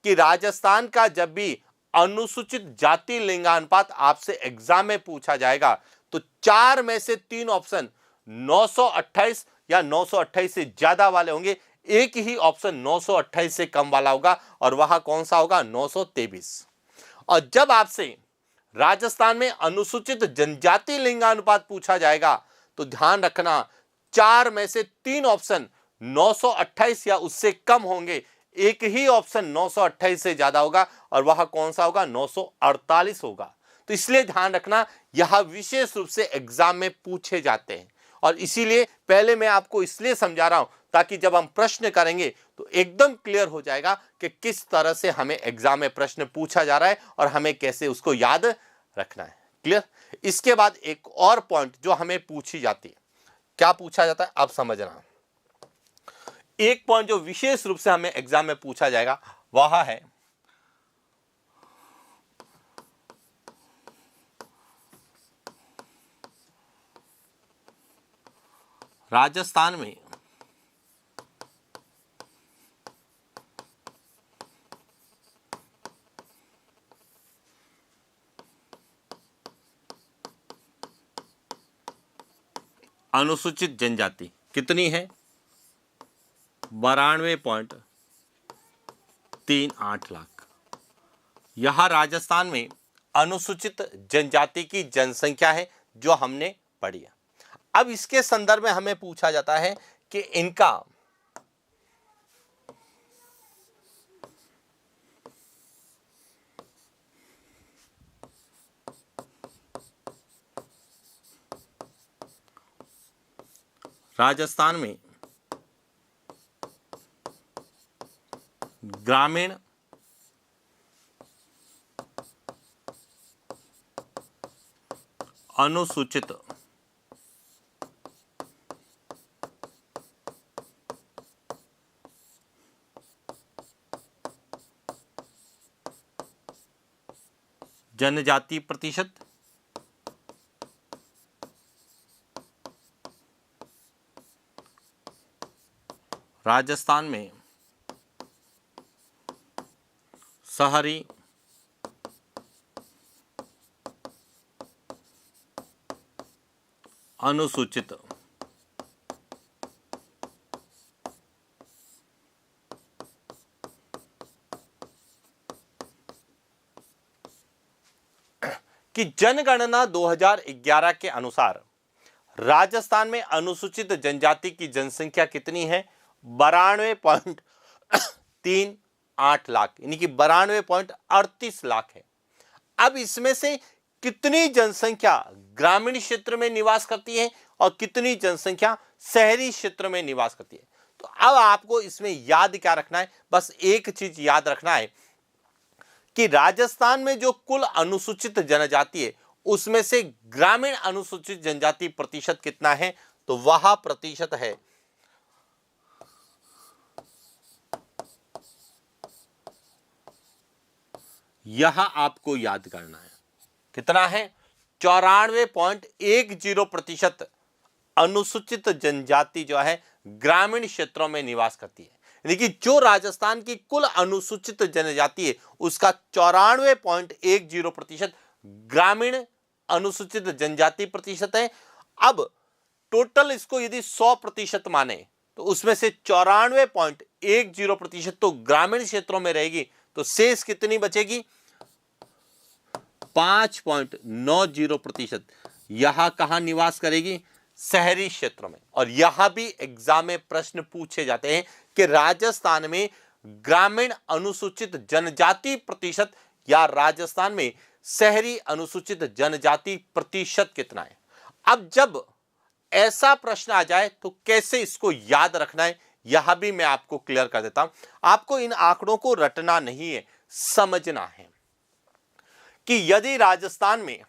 Speaker 1: कि राजस्थान का जब भी अनुसूचित जाति लिंगानुपात आपसे एग्जाम में पूछा जाएगा तो 4 में से 3 ऑप्शन 928 या 928 से ज्यादा वाले होंगे, एक ही ऑप्शन 928 से कम वाला होगा और वह कौन सा होगा? 923। और जब आपसे राजस्थान में अनुसूचित जनजाति लिंगानुपात पूछा जाएगा तो ध्यान रखना 4 में से 3 ऑप्शन 928 या उससे कम होंगे, एक ही ऑप्शन 928 से ज्यादा होगा और वह कौन सा होगा? 948 होगा। तो इसलिए ध्यान रखना यह विशेष रूप से एग्जाम में पूछे जाते हैं और इसीलिए पहले मैं आपको इसलिए समझा रहा हूं ताकि जब हम प्रश्न करेंगे तो एकदम क्लियर हो जाएगा कि किस तरह से हमें एग्जाम में प्रश्न पूछा जा रहा है और हमें कैसे उसको याद रखना है। क्लियर? इसके बाद एक और पॉइंट जो हमें पूछी जाती है, क्या पूछा जाता है आप समझना। एक पॉइंट जो विशेष रूप से हमें एग्जाम में पूछा जाएगा वह है राजस्थान में अनुसूचित जनजाति कितनी है? 92.38 लाख। यह राजस्थान में अनुसूचित जनजाति की जनसंख्या है जो हमने पढ़ी है। अब इसके संदर्भ में हमें पूछा जाता है कि इनका राजस्थान में ग्रामीण अनुसूचित जनजाति प्रतिशत राजस्थान में शहरी अनुसूचित कि जनगणना 2011 के अनुसार राजस्थान में अनुसूचित जनजाति की जनसंख्या कितनी है? 92.38 लाख, यानी कि 92.38 लाख है। अब इसमें से कितनी जनसंख्या ग्रामीण क्षेत्र में निवास करती है और कितनी जनसंख्या शहरी क्षेत्र में निवास करती है? तो अब आपको इसमें याद क्या रखना है? बस एक चीज याद रखना है कि राजस्थान में जो कुल अनुसूचित जनजाति है उसमें से ग्रामीण अनुसूचित जनजाति प्रतिशत कितना है? तो वह प्रतिशत है यह आपको याद करना है। कितना है? 94.10% अनुसूचित जनजाति जो है ग्रामीण क्षेत्रों में निवास करती है। यानी कि जो राजस्थान की कुल अनुसूचित जनजाति है उसका 94.10% ग्रामीण अनुसूचित जनजाति प्रतिशत है। अब टोटल इसको यदि 100% माने तो उसमें से 94.10% तो ग्रामीण क्षेत्रों में रहेगी, तो शेष कितनी बचेगी? 5.90% यहां कहां निवास करेगी? शहरी क्षेत्रों में। और यहां भी एग्जाम में प्रश्न पूछे जाते हैं कि राजस्थान में ग्रामीण अनुसूचित जनजाति प्रतिशत या राजस्थान में शहरी अनुसूचित जनजाति प्रतिशत कितना है। अब जब ऐसा प्रश्न आ जाए तो कैसे इसको याद रखना है, यह भी मैं आपको क्लियर कर देता हूं। आपको इन आंकड़ों को रटना नहीं है, समझना है कि यदि राजस्थान में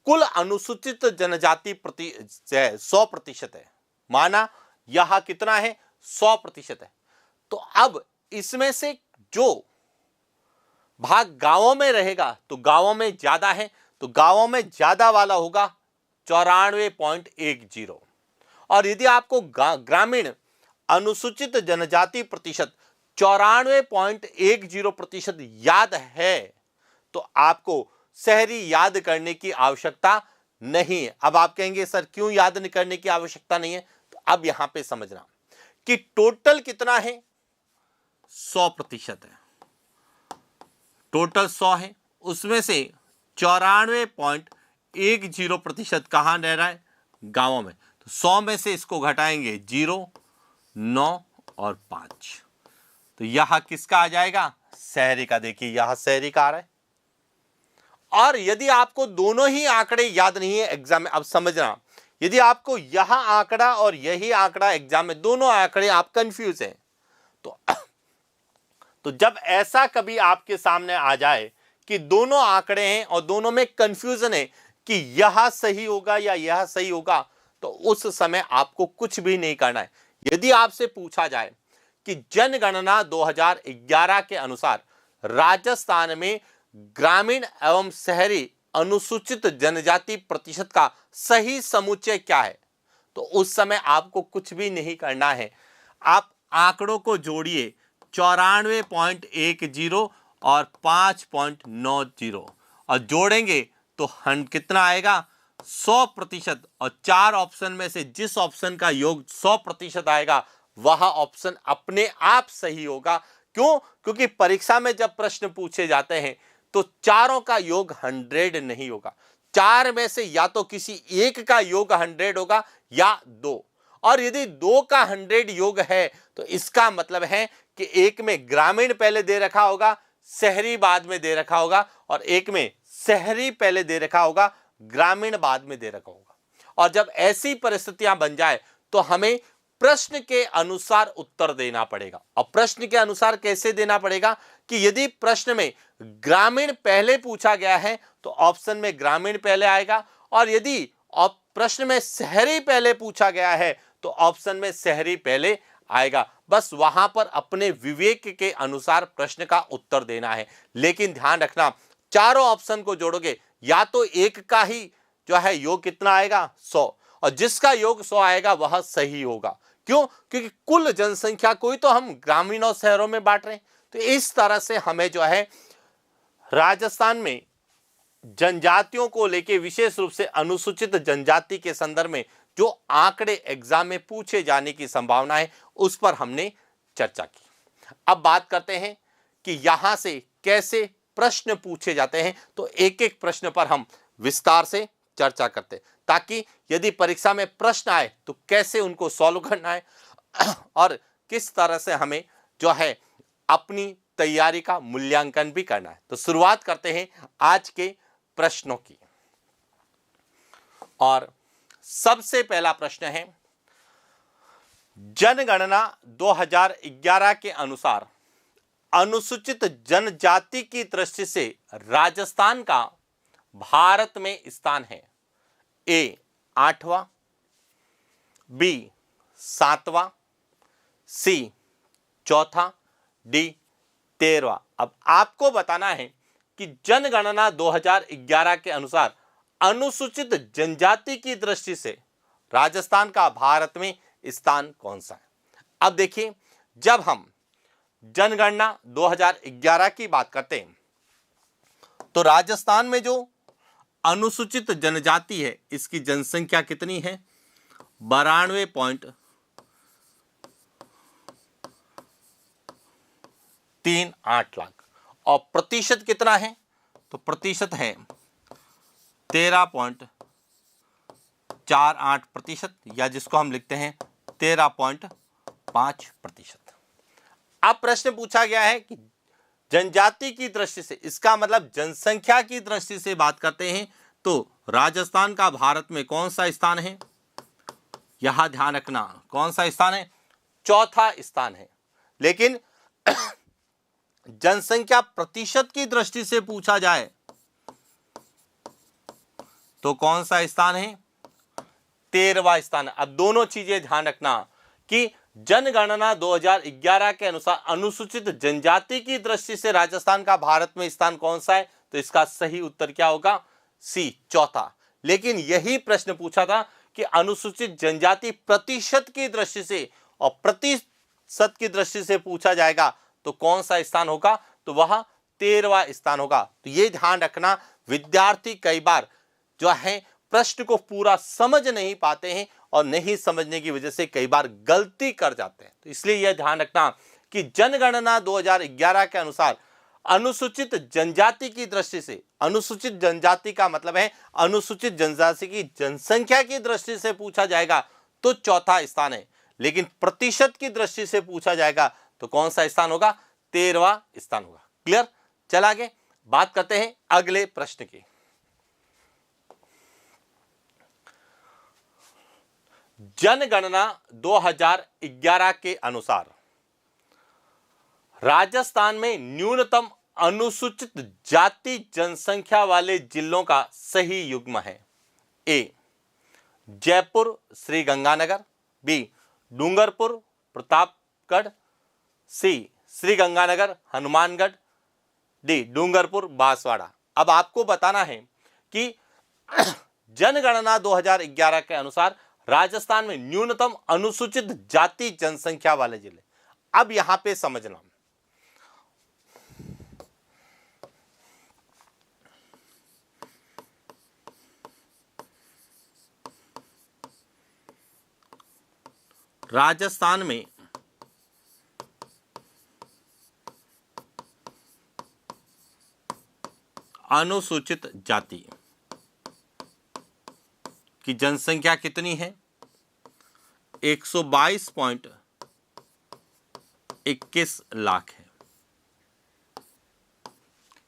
Speaker 1: कुल अनुसूचित जनजाति 100% है, माना यह कितना है 100% है, तो अब इसमें से जो भाग गांवों में रहेगा तो गांवों में ज्यादा है, तो गांवों में ज्यादा वाला होगा 94.10। और यदि आपको ग्रामीण अनुसूचित जनजाति प्रतिशत 94.10% याद है तो आपको शहरी याद करने की आवश्यकता नहीं है। अब आप कहेंगे सर क्यों याद करने की आवश्यकता नहीं है, तो अब यहां पे समझना कि टोटल कितना है 100% है, टोटल 100 है, उसमें से 94.10% कहां रह रहा है गांवों में। तो 100 में से इसको घटाएंगे 0, 9 और 5, तो यह किसका आ जाएगा शहरी का। देखिए यह शहरी का आ रहा है। और यदि आपको दोनों ही आंकड़े याद नहीं है एग्जाम में, अब समझना, यदि आपको यह आंकड़ा और यही आंकड़ा एग्जाम में दोनों आंकड़े आप कंफ्यूज हैं तो जब ऐसा कभी आपके सामने आ जाए कि दोनों आंकड़े हैं और दोनों में कंफ्यूजन है कि यह सही होगा या यह सही होगा, तो उस समय आपको कुछ भी नहीं करना है। यदि आपसे पूछा जाए कि जनगणना 2011 के अनुसार राजस्थान में ग्रामीण एवं शहरी अनुसूचित जनजाति प्रतिशत का सही समुच्चय क्या है, तो उस समय आपको कुछ भी नहीं करना है। आप आंकड़ों को जोड़िए 94.10 और 5.90 और जोड़ेंगे तो कितना आएगा 100%। और 4 ऑप्शन में से जिस ऑप्शन का योग 100% आएगा वह ऑप्शन अपने आप सही होगा। क्यों? क्योंकि परीक्षा में जब प्रश्न पूछे जाते हैं तो चारों का योग 100 नहीं होगा, 4 में से या तो किसी एक का योग 100 होगा या 2, और यदि 2 का 100 योग है तो इसका मतलब है कि एक में ग्रामीण पहले दे रखा होगा, शहरी बाद में दे रखा होगा, और एक में शहरी पहले दे रखा होगा, ग्रामीण बाद में दे रखा होगा। और जब ऐसी परिस्थितियां बन जाए तो हमें प्रश्न के अनुसार उत्तर देना पड़ेगा। और प्रश्न के अनुसार कैसे देना पड़ेगा कि यदि प्रश्न में ग्रामीण पहले पूछा गया है तो ऑप्शन में ग्रामीण पहले आएगा, और यदि प्रश्न में शहरी पहले पूछा गया है तो ऑप्शन में शहरी पहले आएगा। बस वहां पर अपने विवेक के अनुसार प्रश्न का उत्तर देना है। लेकिन ध्यान रखना, चारों ऑप्शन को जोड़ोगे या तो एक का ही जो है योग कितना आएगा 100, और जिसका योग 100 आएगा वह सही होगा। क्यों? क्योंकि कुल जनसंख्या को ही तो हम ग्रामीण और शहरों में बांट रहे हैं। तो इस तरह से हमें जो है राजस्थान में जनजातियों को लेकर विशेष रूप से अनुसूचित जनजाति के संदर्भ में जो आंकड़े एग्जाम में पूछे जाने की संभावना है उस पर हमने चर्चा की। अब बात करते हैं कि यहां से कैसे प्रश्न पूछे जाते हैं, तो एक एक प्रश्न पर हम विस्तार से चर्चा करते हैं ताकि यदि परीक्षा में प्रश्न आए तो कैसे उनको सॉल्व करना है और किस तरह से हमें जो है अपनी तैयारी का मूल्यांकन भी करना है। तो शुरुआत करते हैं आज के प्रश्नों की। और सबसे पहला प्रश्न है, जनगणना 2011 के अनुसार अनुसूचित जनजाति की दृष्टि से राजस्थान का भारत में स्थान है। ए 8वां, बी 7वां, सी 4था, डी 13वां। अब आपको बताना है कि जनगणना 2011 के अनुसार अनुसूचित जनजाति की दृष्टि से राजस्थान का भारत में स्थान कौन सा है। अब देखिए, जब हम जनगणना 2011 की बात करते हैं तो राजस्थान में जो अनुसूचित जनजाति है इसकी जनसंख्या कितनी है 92.38 लाख, और प्रतिशत कितना है तो प्रतिशत है 13.48%, या जिसको हम लिखते हैं 13.5%। अब प्रश्न पूछा गया है कि जनजाति की दृष्टि से, इसका मतलब जनसंख्या की दृष्टि से बात करते हैं तो राजस्थान का भारत में कौन सा स्थान है? यहां ध्यान रखना, कौन सा स्थान है? चौथा स्थान है। लेकिन जनसंख्या प्रतिशत की दृष्टि से पूछा जाए तो कौन सा स्थान है? 13वां स्थान है। अब दोनों चीजें ध्यान रखना कि जनगणना 2011 के अनुसार अनुसूचित जनजाति की दृष्टि से राजस्थान का भारत में स्थान कौन सा है? तो इसका सही उत्तर क्या होगा? सी, चौथा। लेकिन यही प्रश्न पूछा था कि अनुसूचित जनजाति प्रतिशत की दृष्टि से और प्रतिशत की दृष्टि से पूछा जाएगा तो कौन सा स्थान होगा? तो वह 13वां स्थान होगा। तो ये ध्यान रखना, विद्यार्थी कई बार जो है प्रश्न को पूरा समझ नहीं पाते हैं और नहीं समझने की वजह से कई बार गलती कर जाते हैं। तो इसलिए यह ध्यान रखना कि जनगणना 2011 के अनुसार अनुसूचित जनजाति की दृष्टि से, अनुसूचित जनजाति का मतलब है अनुसूचित जनजाति की जनसंख्या की दृष्टि से पूछा जाएगा तो चौथा स्थान है। लेकिन प्रतिशत की दृष्टि से पूछा जाएगा तो कौन सा स्थान होगा? 13वां स्थान होगा। क्लियर? चल आगे बात करते हैं अगले प्रश्न की। जनगणना 2011 के अनुसार राजस्थान में न्यूनतम अनुसूचित जाति जनसंख्या वाले जिलों का सही युग्म है। ए, जयपुर श्रीगंगानगर, बी, डूंगरपुर प्रतापगढ़, सी, श्रीगंगानगर हनुमानगढ़, डी, डूंगरपुर बांसवाड़ा। अब आपको बताना है कि जनगणना 2011 के अनुसार राजस्थान में न्यूनतम अनुसूचित जाति जनसंख्या वाले जिले। अब यहां पे समझना, राजस्थान में अनुसूचित जाति की जनसंख्या कितनी है? 122.21 लाख है,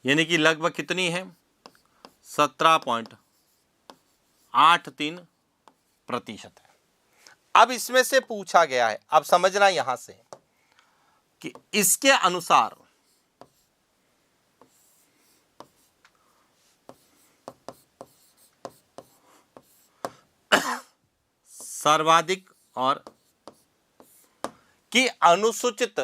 Speaker 1: यानी कि लगभग कितनी है? 17.83% है। अब इसमें से पूछा गया है, अब समझना यहां से कि इसके अनुसार सर्वाधिक और कि अनुसूचित,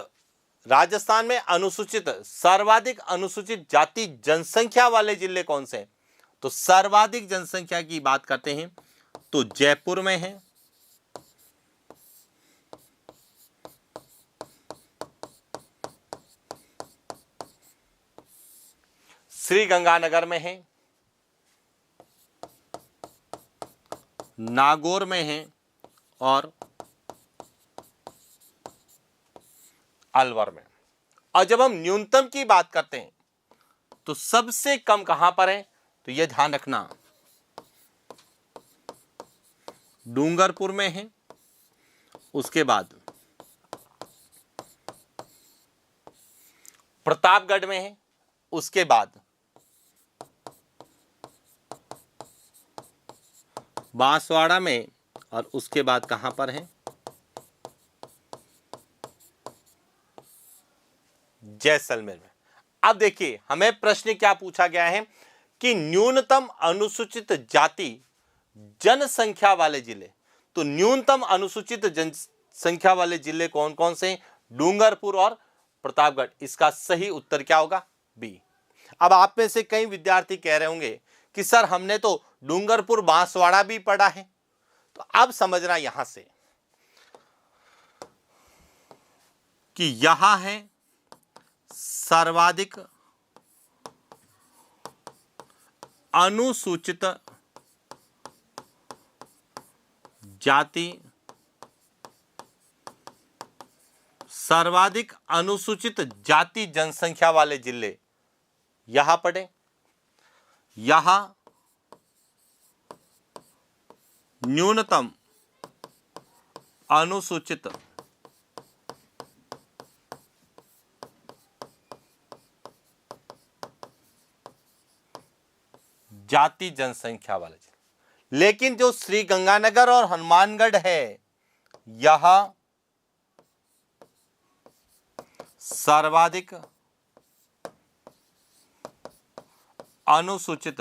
Speaker 1: राजस्थान में अनुसूचित, सर्वाधिक अनुसूचित जाति जनसंख्या वाले जिले कौन से हैं? तो सर्वाधिक जनसंख्या की बात करते हैं तो जयपुर में है, श्रीगंगानगर में है, नागौर में है और अलवर में। और जब हम न्यूनतम की बात करते हैं तो सबसे कम कहां पर है? तो यह ध्यान रखना, डूंगरपुर में है, उसके बाद प्रतापगढ़ में है, उसके बाद बांसवाड़ा में और उसके बाद कहां पर है? जैसलमेर में। अब देखिए हमें प्रश्न क्या पूछा गया है कि न्यूनतम अनुसूचित जाति जनसंख्या वाले जिले। तो न्यूनतम अनुसूचित जनसंख्या वाले जिले कौन कौन से? डूंगरपुर और प्रतापगढ़। इसका सही उत्तर क्या होगा? बी। अब आप में से कई विद्यार्थी कह रहे होंगे कि सर हमने तो डूंगरपुर बांसवाड़ा भी पढ़ा है। तो अब समझना यहां से कि यहां है सर्वाधिक अनुसूचित जाति, सर्वाधिक अनुसूचित जाति जनसंख्या वाले जिले यहां पढ़े। यहां न्यूनतम अनुसूचित जाति जनसंख्या वाले जिले। लेकिन जो श्रीगंगानगर और हनुमानगढ़ है, यह सर्वाधिक अनुसूचित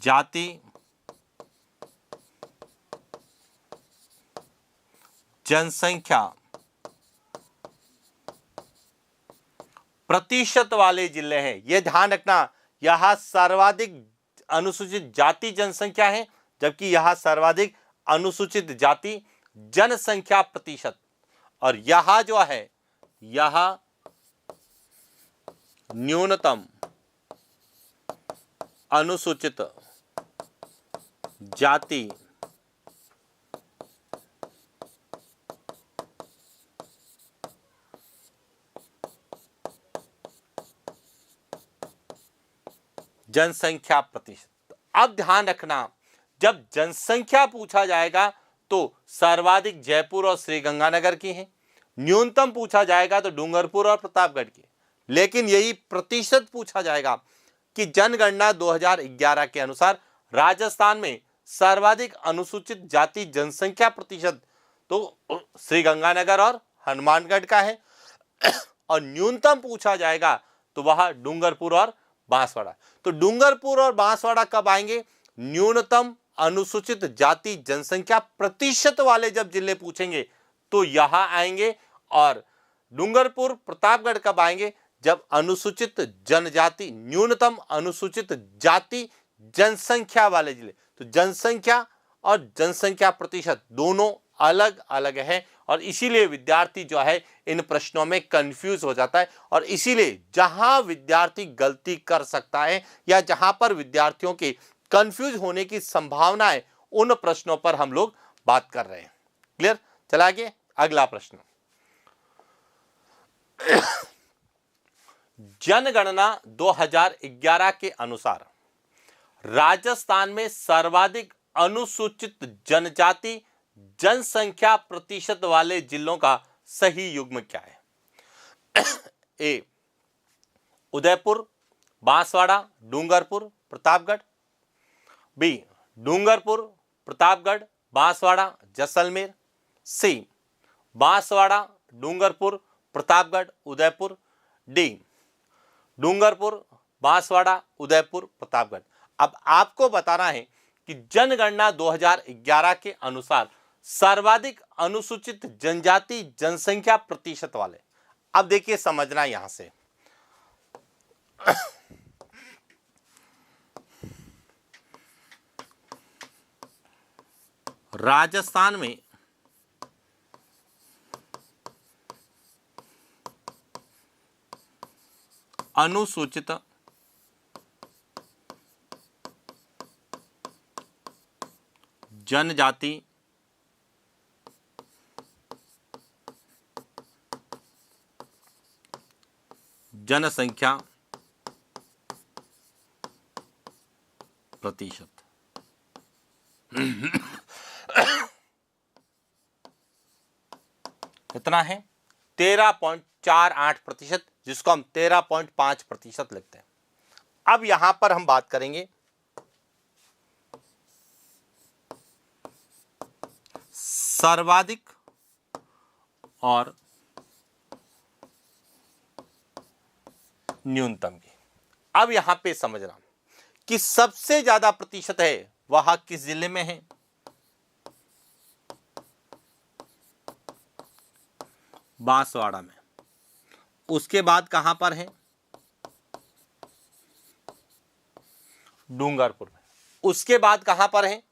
Speaker 1: जाति जनसंख्या प्रतिशत वाले जिले हैं। यह ध्यान रखना, यह सर्वाधिक अनुसूचित जाति जनसंख्या है, जबकि यह सर्वाधिक अनुसूचित जाति जनसंख्या प्रतिशत, और यह जो है यह न्यूनतम अनुसूचित जाति जनसंख्या प्रतिशत। अब ध्यान रखना, जब जनसंख्या पूछा जाएगा तो सर्वाधिक जयपुर और श्रीगंगानगर की है, न्यूनतम पूछा जाएगा तो डूंगरपुर और प्रतापगढ़ की। लेकिन यही प्रतिशत पूछा जाएगा कि जनगणना 2011 के अनुसार राजस्थान में सर्वाधिक अनुसूचित जाति जनसंख्या प्रतिशत तो श्रीगंगानगर और हनुमानगढ़ का है, और न्यूनतम पूछा जाएगा तो वह डूंगरपुर और बांसवाड़ा। तो डूंगरपुर और बांसवाड़ा कब आएंगे? न्यूनतम अनुसूचित जाति जनसंख्या प्रतिशत वाले जब जिले पूछेंगे तो यहां आएंगे, और डूंगरपुर प्रतापगढ़ कब आएंगे? जब अनुसूचित जनजाति, न्यूनतम अनुसूचित जाति जनसंख्या वाले जिले। तो जनसंख्या और जनसंख्या प्रतिशत दोनों अलग अलग है, और इसीलिए विद्यार्थी जो है इन प्रश्नों में कंफ्यूज हो जाता है, और इसीलिए जहां विद्यार्थी गलती कर सकता है या जहां पर विद्यार्थियों के कंफ्यूज होने की संभावना है, उन प्रश्नों पर हम लोग बात कर रहे हैं। क्लियर? चला आगे, अगला प्रश्न। जनगणना 2011 के अनुसार राजस्थान में सर्वाधिक अनुसूचित जनजाति जनसंख्या प्रतिशत वाले जिलों का सही युग्म क्या है? ए उदयपुर, बांसवाड़ा, डूंगरपुर, प्रतापगढ़। बी डूंगरपुर, प्रतापगढ़, बांसवाड़ा, जैसलमेर। सी बांसवाड़ा, डूंगरपुर, प्रतापगढ़, उदयपुर। डी डूंगरपुर, बांसवाड़ा, उदयपुर, प्रतापगढ़। अब आपको बताना है कि जनगणना 2011 के अनुसार सर्वाधिक अनुसूचित जनजाति जनसंख्या प्रतिशत वाले। अब देखिए, समझना यहां से राजस्थान में अनुसूचित जनजाति जनसंख्या प्रतिशत कितना है? 13.48%, जिसको हम 13.5% लिखते हैं। अब यहां पर हम बात करेंगे सर्वाधिक और न्यूनतम की। अब यहां पे समझना कि सबसे ज्यादा प्रतिशत है वह किस जिले में है? बांसवाड़ा में। उसके बाद कहां पर है? डूंगरपुर में। उसके बाद कहां पर है?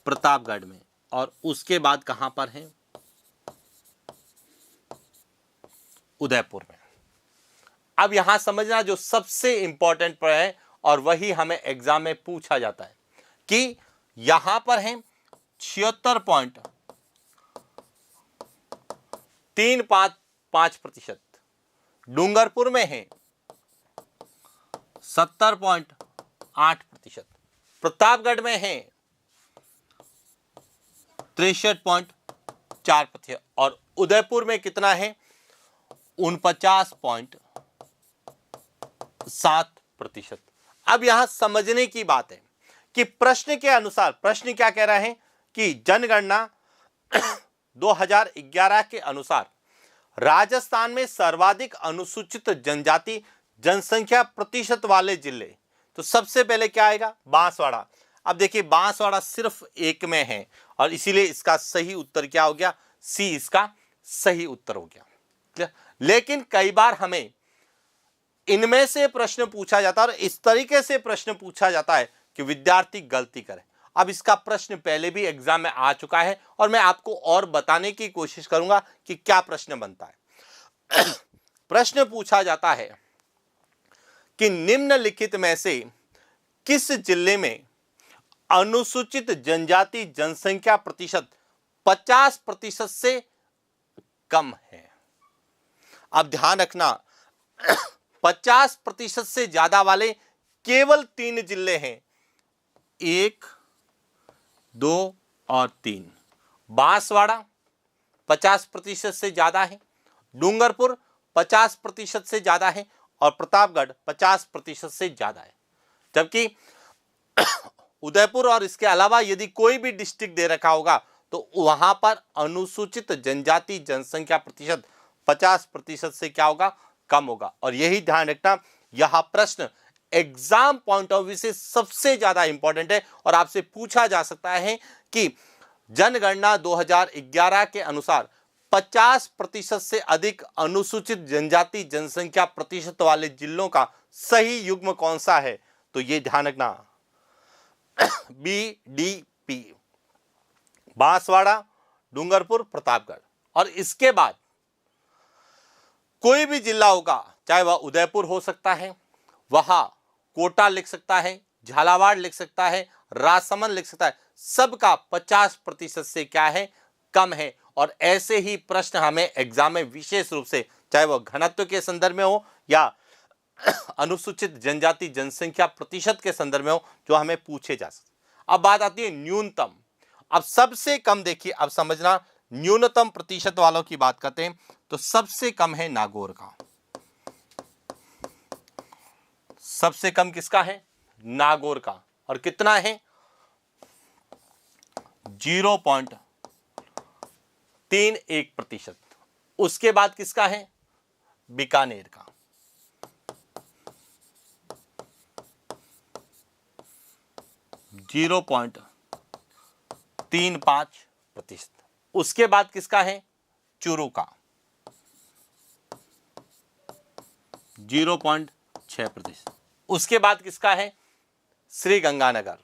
Speaker 1: प्रतापगढ़ में। और उसके बाद कहां पर है? उदयपुर में। अब यहां समझना जो सबसे इंपॉर्टेंट पर है, और वही हमें एग्जाम में पूछा जाता है कि यहां पर है 76.355%, डूंगरपुर में है 70.8%, प्रतापगढ़ में है 63.4%, और उदयपुर में कितना है? 49.4%। 7%। अब यहां समझने की बात है कि प्रश्न के अनुसार, प्रश्न क्या कह रहा है कि जनगणना 2011 के अनुसार राजस्थान में सर्वाधिक अनुसूचित जनजाति जनसंख्या प्रतिशत वाले जिले, तो सबसे पहले क्या आएगा? बांसवाड़ा। अब देखिए बांसवाड़ा सिर्फ एक में है और इसीलिए इसका सही उत्तर क्या हो गया? सी इसका सही उत्तर हो गया। लेकिन कई बार हमें इनमें से प्रश्न पूछा जाता है और इस तरीके से प्रश्न पूछा जाता है कि विद्यार्थी गलती करे। अब इसका प्रश्न पहले भी एग्जाम में आ चुका है और मैं आपको और बताने की कोशिश करूंगा कि क्या प्रश्न बनता है। प्रश्न पूछा जाता है कि निम्नलिखित में से किस जिले में अनुसूचित जनजाति जनसंख्या प्रतिशत 50% से कम है? अब ध्यान रखना 50% से ज्यादा वाले केवल 3 जिले हैं, 1, 2 और 3। बांसवाड़ा 50% से ज्यादा है, डूंगरपुर 50% से ज्यादा है और प्रतापगढ़ 50% से ज्यादा है। जबकि उदयपुर और इसके अलावा यदि कोई भी डिस्ट्रिक्ट दे रखा होगा तो वहां पर अनुसूचित जनजाति जनसंख्या प्रतिशत 50% से क्या होगा? कम होगा। और यही ध्यान रखना, यह प्रश्न एग्जाम पॉइंट ऑफ व्यू से सबसे ज्यादा इंपॉर्टेंट है और आपसे पूछा जा सकता है कि जनगणना 2011 के अनुसार 50% से अधिक अनुसूचित जनजाति जनसंख्या प्रतिशत वाले जिलों का सही युग्म कौन सा है? तो यह ध्यान रखना BDP, बांसवाड़ा, डूंगरपुर, प्रतापगढ़। और इसके बाद कोई भी जिला होगा, चाहे वह उदयपुर हो सकता है, वह कोटा लिख सकता है, झालावाड़ लिख सकता है, राजसमंद लिख सकता है, सबका 50% से क्या है? कम है। और ऐसे ही प्रश्न हमें एग्जाम में विशेष रूप से, चाहे वह घनत्व के संदर्भ में हो या अनुसूचित जनजाति जनसंख्या प्रतिशत के संदर्भ में हो, जो हमें पूछे जा सकते। अब बात आती है न्यूनतम। अब सबसे कम देखिए, अब समझना, न्यूनतम प्रतिशत वालों की बात करते हैं तो सबसे कम है नागौर का। सबसे कम किसका है? नागौर का। और कितना है? 0.31%। उसके बाद किसका है? बीकानेर का। 0.35%। उसके बाद किसका है? चूरू का 0.6%। उसके बाद किसका है? श्रीगंगानगर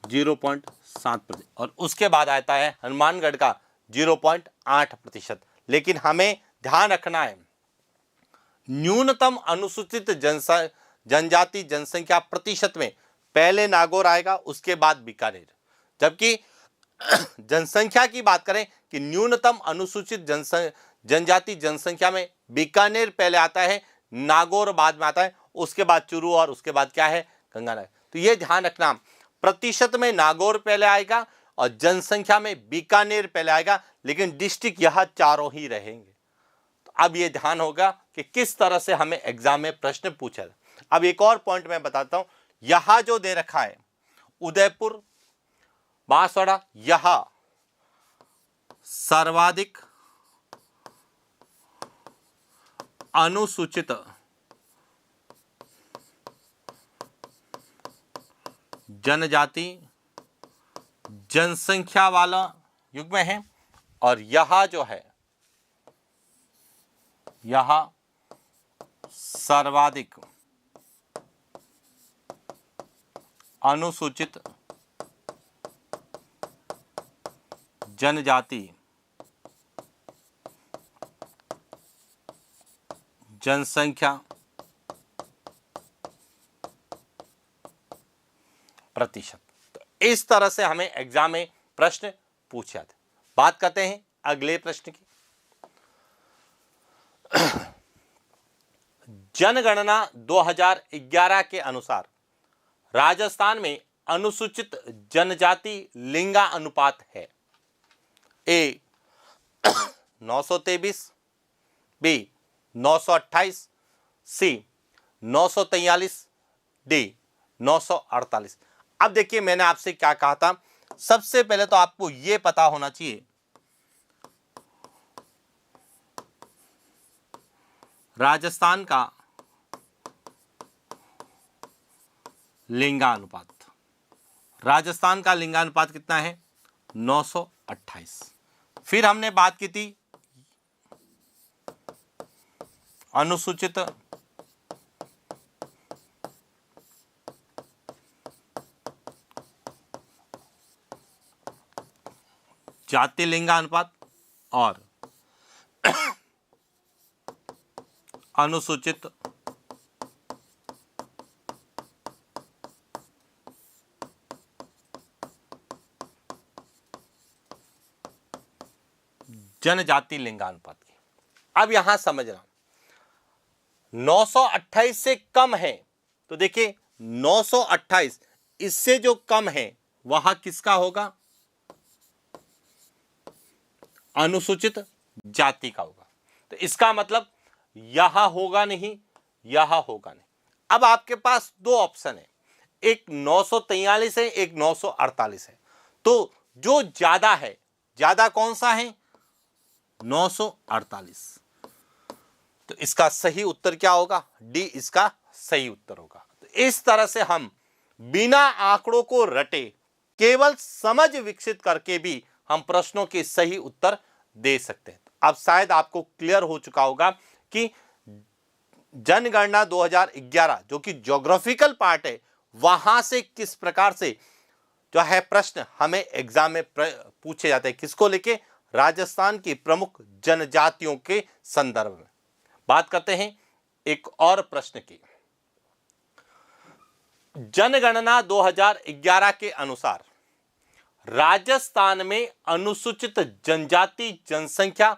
Speaker 1: 0.7%। और उसके बाद आता है हनुमानगढ़ का 0.8%। लेकिन हमें ध्यान रखना है, न्यूनतम अनुसूचित जनजाति जनसंख्या प्रतिशत में पहले नागौर आएगा, उसके बाद बीकानेर। जबकि जनसंख्या की बात करें कि न्यूनतम अनुसूचित जनजाति जनसंख्या में बीकानेर पहले आता है, नागौर बाद में आता है, उसके बाद चूरू और उसके बाद क्या है? गंगानगर। तो ये ध्यान रखना, प्रतिशत में नागौर पहले आएगा और जनसंख्या में बीकानेर पहले आएगा, लेकिन डिस्ट्रिक्ट यह चारों ही रहेंगे। तो अब ये ध्यान होगा कि किस तरह से हमें एग्जाम में प्रश्न पूछा। अब एक और पॉइंट मैं बताता हूं, यहां जो दे रखा है उदयपुर, बांसवाड़ा, यह सर्वाधिक अनुसूचित जनजाति जनसंख्या वाला युग्म है और यह जो है यह सर्वाधिक अनुसूचित जनजाति जनसंख्या प्रतिशत। तो इस तरह से हमें एग्जाम में प्रश्न पूछे जाते। बात करते हैं अगले प्रश्न की। जनगणना 2011 के अनुसार राजस्थान में अनुसूचित जनजाति लिंगा अनुपात है। ए 923, बी 928, सी 943, डी 948। अब देखिए मैंने आपसे क्या कहा था, सबसे पहले तो आपको यह पता होना चाहिए राजस्थान का लिंगानुपात। राजस्थान का लिंगानुपात कितना है? 928। फिर हमने बात की थी अनुसूचित जाति लिंगानुपात और अनुसूचित जनजाति लिंगानुपात की। अब यहां समझना 928 से कम है तो देखिए 928 इससे जो कम है वह किसका होगा? अनुसूचित जाति का होगा। तो इसका मतलब यहां होगा नहीं, यहां होगा नहीं। अब आपके पास दो ऑप्शन है, एक 943 है, एक 948 है। तो जो ज्यादा है, ज्यादा कौन सा है? 948। तो इसका सही उत्तर क्या होगा? डी इसका सही उत्तर होगा। तो इस तरह से हम बिना आंकड़ों को रटे केवल समझ विकसित करके भी हम प्रश्नों के सही उत्तर दे सकते हैं। अब शायद आपको क्लियर हो चुका होगा कि जनगणना 2011 जो कि ज्योग्राफिकल पार्ट है, वहां से किस प्रकार से जो है प्रश्न हमें एग्जाम में पूछे जाते हैं। किसको लेके? राजस्थान की प्रमुख जनजातियों के संदर्भ में। बात करते हैं एक और प्रश्न की। जनगणना 2011 के अनुसार राजस्थान में अनुसूचित जनजाति जनसंख्या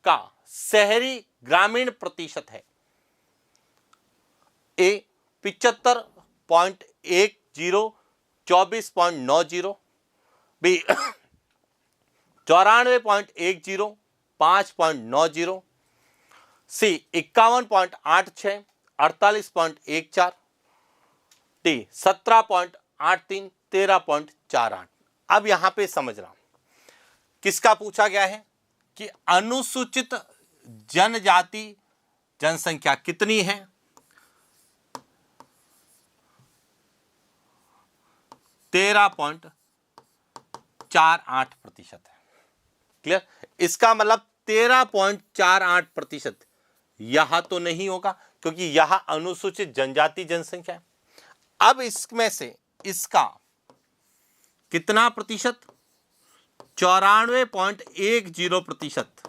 Speaker 1: का शहरी ग्रामीण प्रतिशत है। ए 75.10 24.90, बी 94.10 5.90, सी 51.86 48.14, डी 17.83 13.48। अब यहां पे समझना किसका पूछा गया है कि अनुसूचित जनजाति जनसंख्या कितनी है? 13.48% है। क्लियर? इसका मतलब 13.48% यहां तो नहीं होगा क्योंकि यहां अनुसूचित जनजाति जनसंख्या है। अब इसमें से इसका कितना प्रतिशत? 94.10%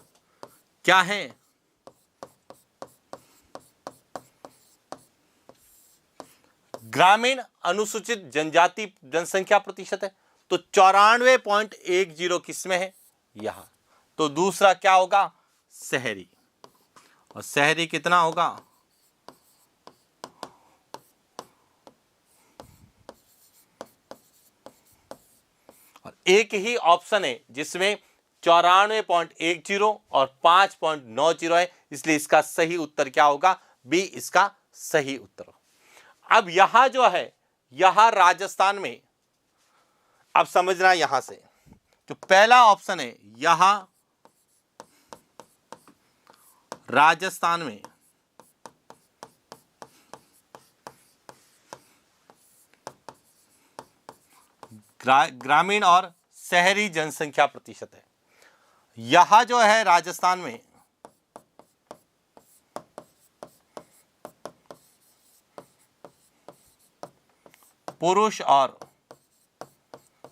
Speaker 1: क्या है? ग्रामीण अनुसूचित जनजाति जनसंख्या प्रतिशत है। तो 94.10 किसमें है? यहां। तो दूसरा क्या होगा? शहरी। और शहरी कितना होगा? और एक ही ऑप्शन है जिसमें 94.10 और 5.90 है, इसलिए इसका सही उत्तर क्या होगा? बी इसका सही उत्तर। अब यहां जो है, यहां राजस्थान में, अब समझना यहां से जो पहला ऑप्शन है, यहां राजस्थान में ग्रामीण और शहरी जनसंख्या प्रतिशत है। यहां जो है राजस्थान में पुरुष और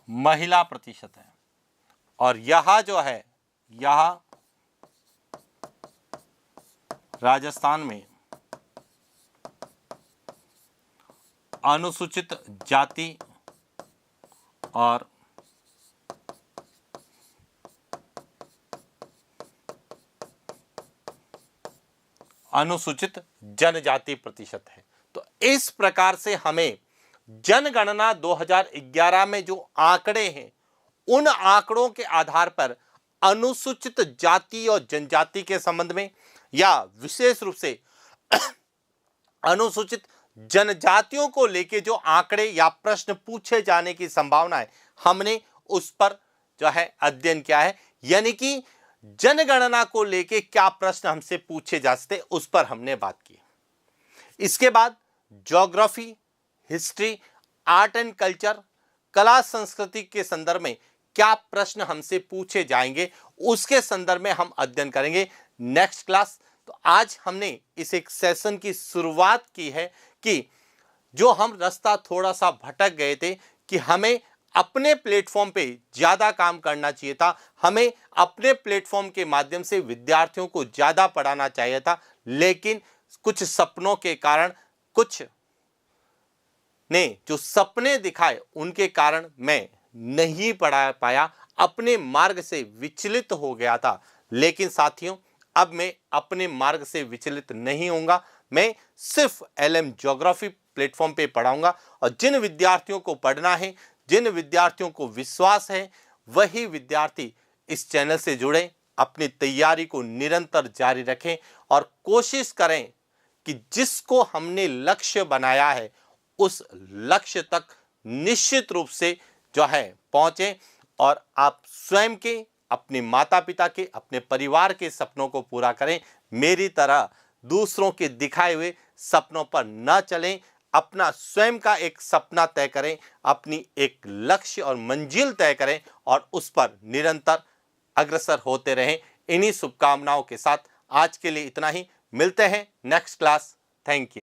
Speaker 1: महिला प्रतिशत है। और यहां जो है, यहां राजस्थान में अनुसूचित जाति और अनुसूचित जनजाति प्रतिशत है। तो इस प्रकार से हमें जनगणना 2011 में जो आंकड़े हैं, उन आंकड़ों के आधार पर अनुसूचित जाति और जनजाति के संबंध में या विशेष रूप से अनुसूचित जनजातियों को लेके जो आंकड़े या प्रश्न पूछे जाने की संभावना है, हमने उस पर जो है अध्ययन किया है। यानी कि जनगणना को लेके क्या प्रश्न हमसे पूछे जा सकते, उस पर हमने बात की। इसके बाद geography, history, art and culture, कला संस्कृति के संदर्भ में क्या प्रश्न हमसे पूछे जाएंगे, उसके संदर्भ में हम अध्ययन करेंगे नेक्स्ट क्लास। तो आज हमने इस एक सेशन की शुरुआत की है कि जो हम रास्ता थोड़ा सा भटक गए थे कि हमें अपने प्लेटफॉर्म पे ज़्यादा काम करना चाहिए था, हमें अपने प्लेटफॉर्म के माध्यम से विद्यार्थियों को ज़्यादा पढ़ाना चाहिए था, लेकिन कुछ सपनों के कारण, कुछ ने जो सपने दिखाए उनके कारण मैं नहीं पढ़ा पाया, अपने मार्ग से विचलित हो गया था। लेकिन साथियों, अब मैं अपने मार्ग से विचलित नहीं होऊंगा, मैं सिर्फ एलएम ज्योग्राफी प्लेटफॉर्म पे पढ़ाऊंगा और जिन विद्यार्थियों को पढ़ना है, जिन विद्यार्थियों को विश्वास है, वही विद्यार्थी इस चैनल से जुड़ें, अपनी तैयारी को निरंतर जारी रखें और कोशिश करें कि जिसको हमने लक्ष्य बनाया है उस लक्ष्य तक निश्चित रूप से जो है पहुंचें और आप स्वयं के, अपने माता पिता के, अपने परिवार के सपनों को पूरा करें। मेरी तरह दूसरों के दिखाए हुए सपनों पर न चलें, अपना स्वयं का एक सपना तय करें, अपनी एक लक्ष्य और मंजिल तय करें और उस पर निरंतर अग्रसर होते रहें। इन्हीं शुभकामनाओं के साथ आज के लिए इतना ही। मिलते हैं नेक्स्ट क्लास। Thank you.